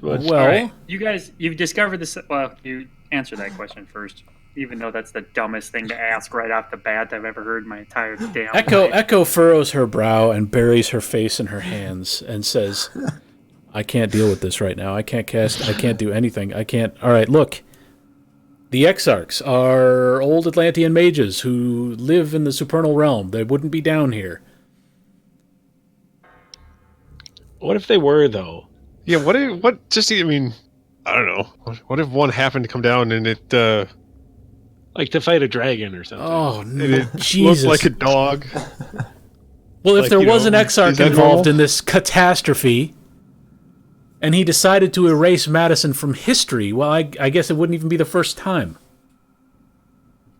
Well, All right, you guys, you've discovered this. Well, you answer that question first, even though that's the dumbest thing to ask right off the bat I've ever heard in my entire damn life. Echo furrows her brow and buries her face in her hands and says, I can't deal with this right now. I can't cast. I can't do anything. I can't. All right, look. The Exarchs are old Atlantean mages who live in the supernal realm. They wouldn't be down here. What if they were, though? Yeah, I mean, I don't know. What if one happened to come down and it Like to fight a dragon or something. Oh, and it Jesus. looked like a dog? Well, if like, there you was know, an Exarch is that involved normal? in this catastrophe, and he decided to erase Madison from history, well, I guess it wouldn't even be the first time.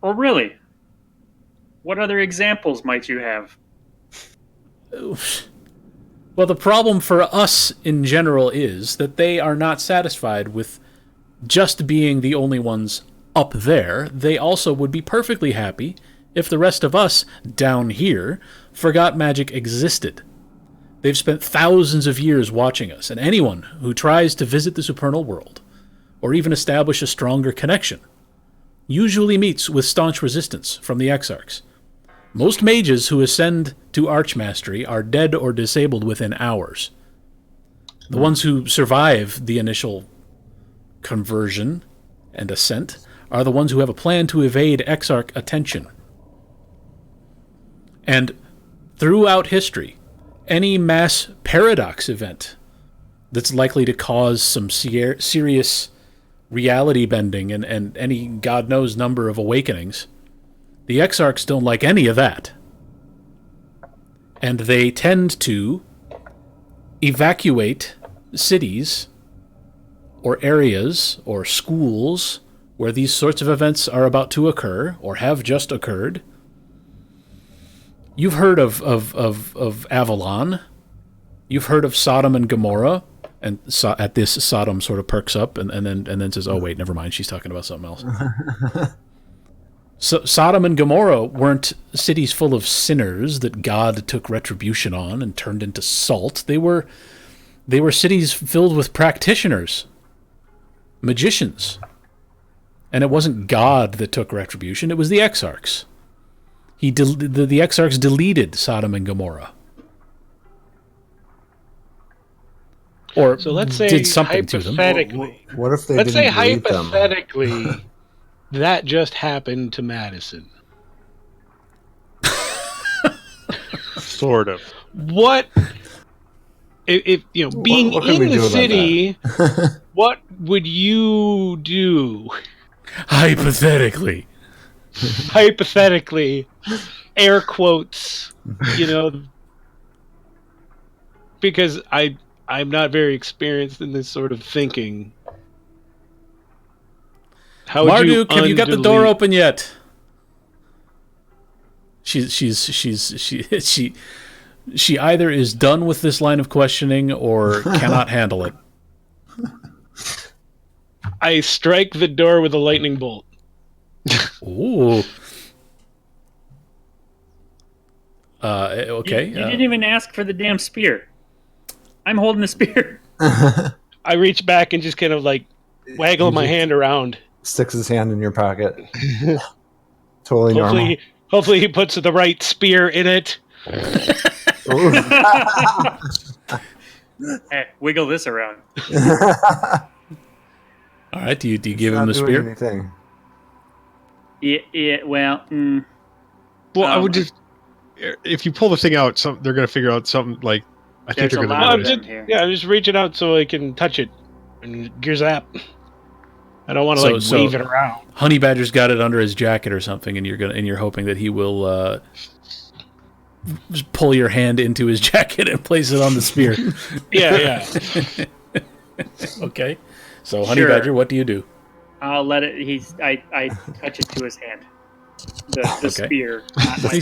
Oh, really? What other examples might you have? Well, the problem for us in general is that they are not satisfied with just being the only ones up there. They also would be perfectly happy if the rest of us down here forgot magic existed. They've spent thousands of years watching us, and anyone who tries to visit the supernal world, or even establish a stronger connection, usually meets with staunch resistance from the Exarchs. Most mages who ascend to Archmastery are dead or disabled within hours. The ones who survive the initial conversion and ascent are the ones who have a plan to evade Exarch attention. And throughout history, any mass paradox event that's likely to cause some serious reality bending and any God knows number of awakenings, the Exarchs don't like any of that. And they tend to evacuate cities or areas or schools where these sorts of events are about to occur or have just occurred. You've heard of Avalon. You've heard of Sodom and Gomorrah. And at this, Sodom sort of perks up and then says, oh, wait, never mind. She's talking about something else. So Sodom and Gomorrah weren't cities full of sinners that God took retribution on and turned into salt. They were cities filled with practitioners, magicians. And it wasn't God that took retribution. It was the Exarchs. The Exarchs deleted Sodom and Gomorrah. Or So let's say did something to them. hypothetically, What if they let's say didn't delete them? hypothetically that just happened to Madison. Sort of. What if you know being what can in we the do about city? What would you do? Hypothetically. Hypothetically, air quotes, you know, because I'm not very experienced in this sort of thinking. How would you Marduk, have you got the door undelete- open yet? She either is done with this line of questioning or cannot handle it. I strike the door with a lightning bolt. Ooh. Okay. You didn't even ask for the damn spear. I'm holding the spear. I reach back and just kind of like waggle my hand around. Sticks his hand in your pocket. Totally normal. Hopefully he puts the right spear in it. Hey, wiggle this around. All right. Do you give him Not the doing spear? anything. Yeah, well, Well, I would just if you pull the thing out, they're going to figure out something like I think There's they're a going lot to of notice. them here. I'm just reaching out so I can touch it and gear zap. I don't want to wave it around. Honey Badger's got it under his jacket or something, and you're hoping that he will just pull your hand into his jacket and place it on the spear. Yeah. Okay. So Honey Sure. Badger, what do you do? I'll let it. I touch it to his hand. The Okay. spear. Not my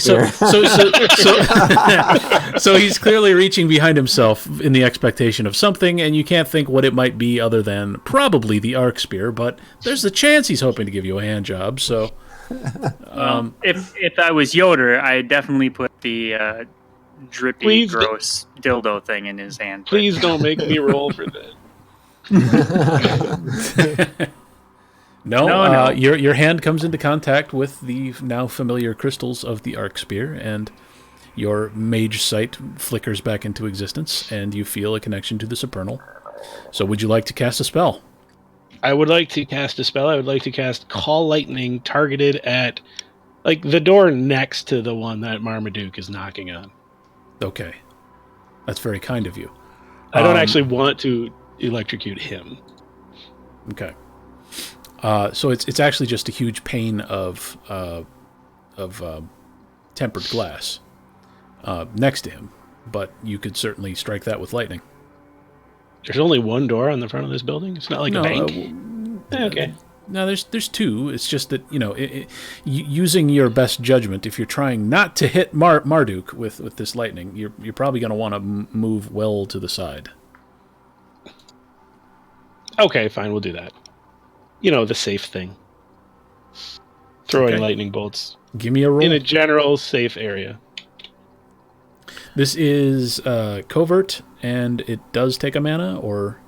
So he's clearly reaching behind himself in the expectation of something, and you can't think what it might be other than probably the arc spear, but there's a chance he's hoping to give you a hand job, so... if I was Yoder, I'd definitely put the drippy, Please gross dildo thing in his hand. Please don't make me roll for that. No. Your hand comes into contact with the now familiar crystals of the arc spear, and your mage sight flickers back into existence, and you feel a connection to the supernal. So would you like to cast a spell? I would like to cast a spell. I would like to cast Call Lightning targeted at, like, the door next to the one that Marmaduke is knocking on. Okay. That's very kind of you. I don't actually want to electrocute him. Okay. So it's actually just a huge pane of tempered glass next to him, but you could certainly strike that with lightning. There's only one door on the front of this building? It's not like a bank? Okay. No, there's two. It's just that, using your best judgment, if you're trying not to hit Marduk with this lightning, you're probably going to want to move well to the side. Okay, fine, we'll do that. The safe thing. Throwing Okay. lightning bolts Give me a roll. in a general safe area. This is covert, and it does take a mana, or...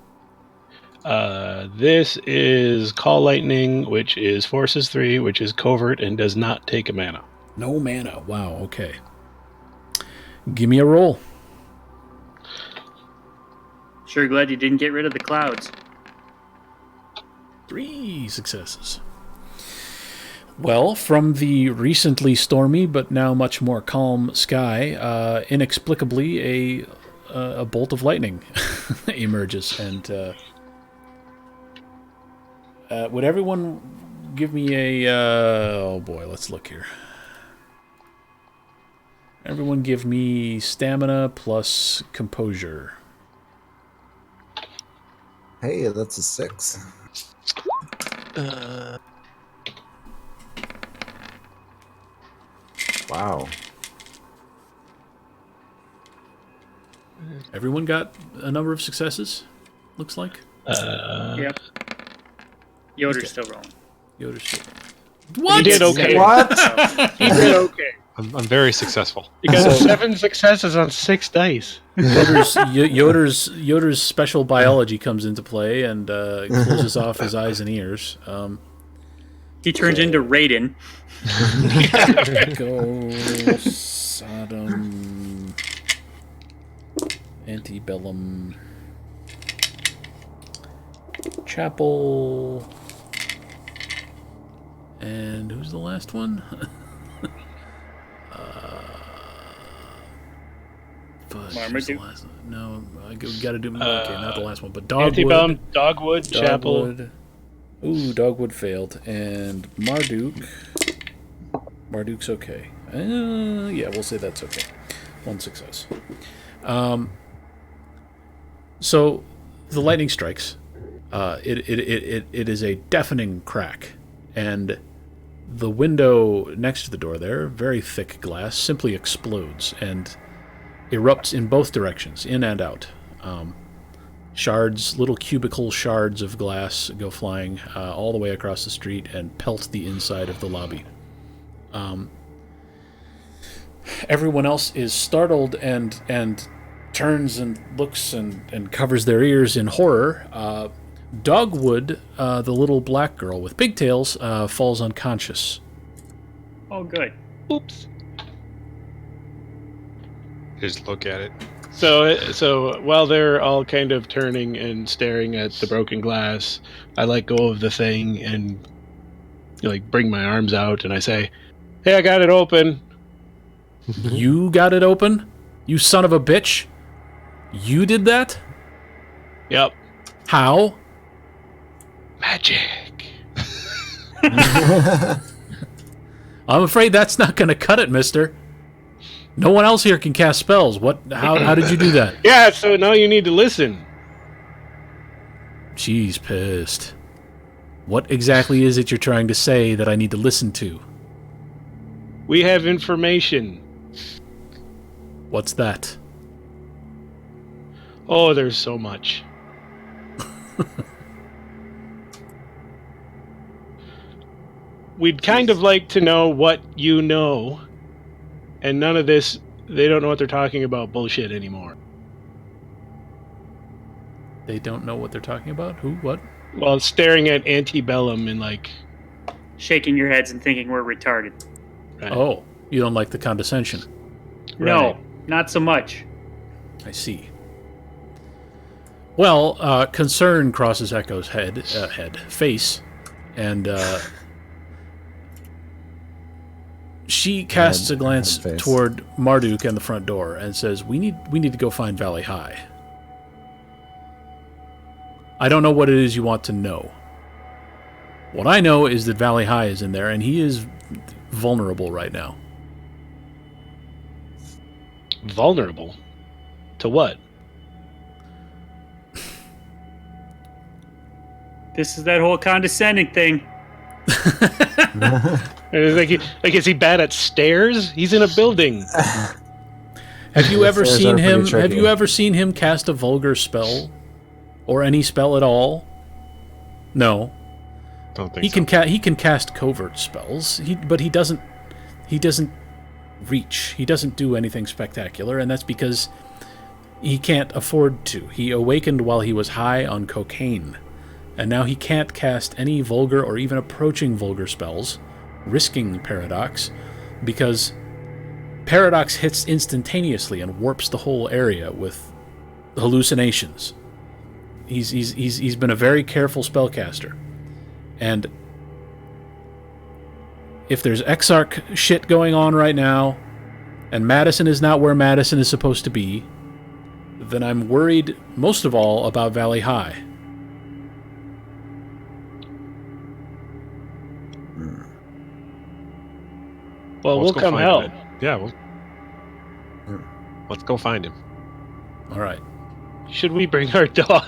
This is Call Lightning, which is Forces 3, which is covert and does not take a mana. No mana. Wow, okay. Give me a roll. Sure glad you didn't get rid of the clouds. 3 successes. Well, from the recently stormy but now much more calm sky, inexplicably a bolt of lightning emerges. And would everyone give me a... oh boy, let's look here. Everyone give me stamina plus composure. Hey, that's a 6. Wow. Everyone got a number of successes, looks like. Yep. Yoder's still rolling. Yoder's still... You did okay. What? You did okay. I'm very successful. You got 7 successes on 6 dice. Yoder's special biology comes into play and closes off his eyes and ears. He turns into Raiden. Go Sodom Antebellum Chapel, and who's the last one? Fudge, who's the Marmaduke? last one? No, we got to do okay, not the last one, but Dogwood. Antebellum, Dogwood, Chapel. Dogwood. Ooh, Dogwood failed, and Marduk's okay. Yeah, we'll say that's okay. 1 success. So the lightning strikes. It is a deafening crack, and the window next to the door there, very thick glass, simply explodes and erupts in both directions, in and out. Shards, little cubical shards of glass go flying all the way across the street and pelt the inside of the lobby. Everyone else is startled and turns and looks and covers their ears in horror. Dogwood, the little black girl with pigtails, falls unconscious. Oh, good. Oops. Just look at it. So while they're all kind of turning and staring at the broken glass, I let go of the thing and bring my arms out and I say, "Hey, I got it open." You got it open? You son of a bitch? You did that? Yep. How? Magic. I'm afraid that's not going to cut it, mister. No one else here can cast spells. How did you do that? Yeah, so now you need to listen. She's pissed. What exactly is it you're trying to say that I need to listen to? We have information. What's that? Oh, there's so much. We'd kind of like to know what you know, and none of this, they don't know what they're talking about bullshit anymore. They don't know what they're talking about? Who? What? Well, staring at Antebellum and like... Shaking your heads and thinking we're retarded. Right. Oh, you don't like the condescension. No, Right. not so much. I see. Well, concern crosses Echo's face, and she casts a glance face. toward Marduk and the front door and says, "We need to go find Valley High. I don't know what it is you want to know. What I know is that Valley High is in there, and he is vulnerable right now." Vulnerable? To what? This is that whole condescending thing. Like, is he bad at stairs? He's in a building. Have you ever Stairs seen are pretty him? tricky. Have you ever seen him cast a vulgar spell, or any spell at all? No. Don't think He so. can he can cast covert spells. But he doesn't reach. He doesn't do anything spectacular, and that's because he can't afford to. He awakened while he was high on cocaine, and now he can't cast any vulgar or even approaching vulgar spells, risking Paradox, because Paradox hits instantaneously and warps the whole area with hallucinations. He's been a very careful spellcaster. And if there's Exarch shit going on right now, and Madison is not where Madison is supposed to be, then I'm worried most of all about Valley High. Well, Let's we'll go come find help. it. Yeah, let's go find him. All right. Should we bring our dog?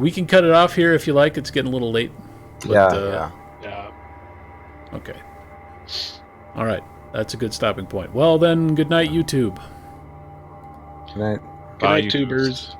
We can cut it off here if you like. It's getting a little late. But, Yeah. Yeah. Okay. All right. That's a good stopping point. Well, then, good night, YouTube. Good night. Good night, Bye, tubers.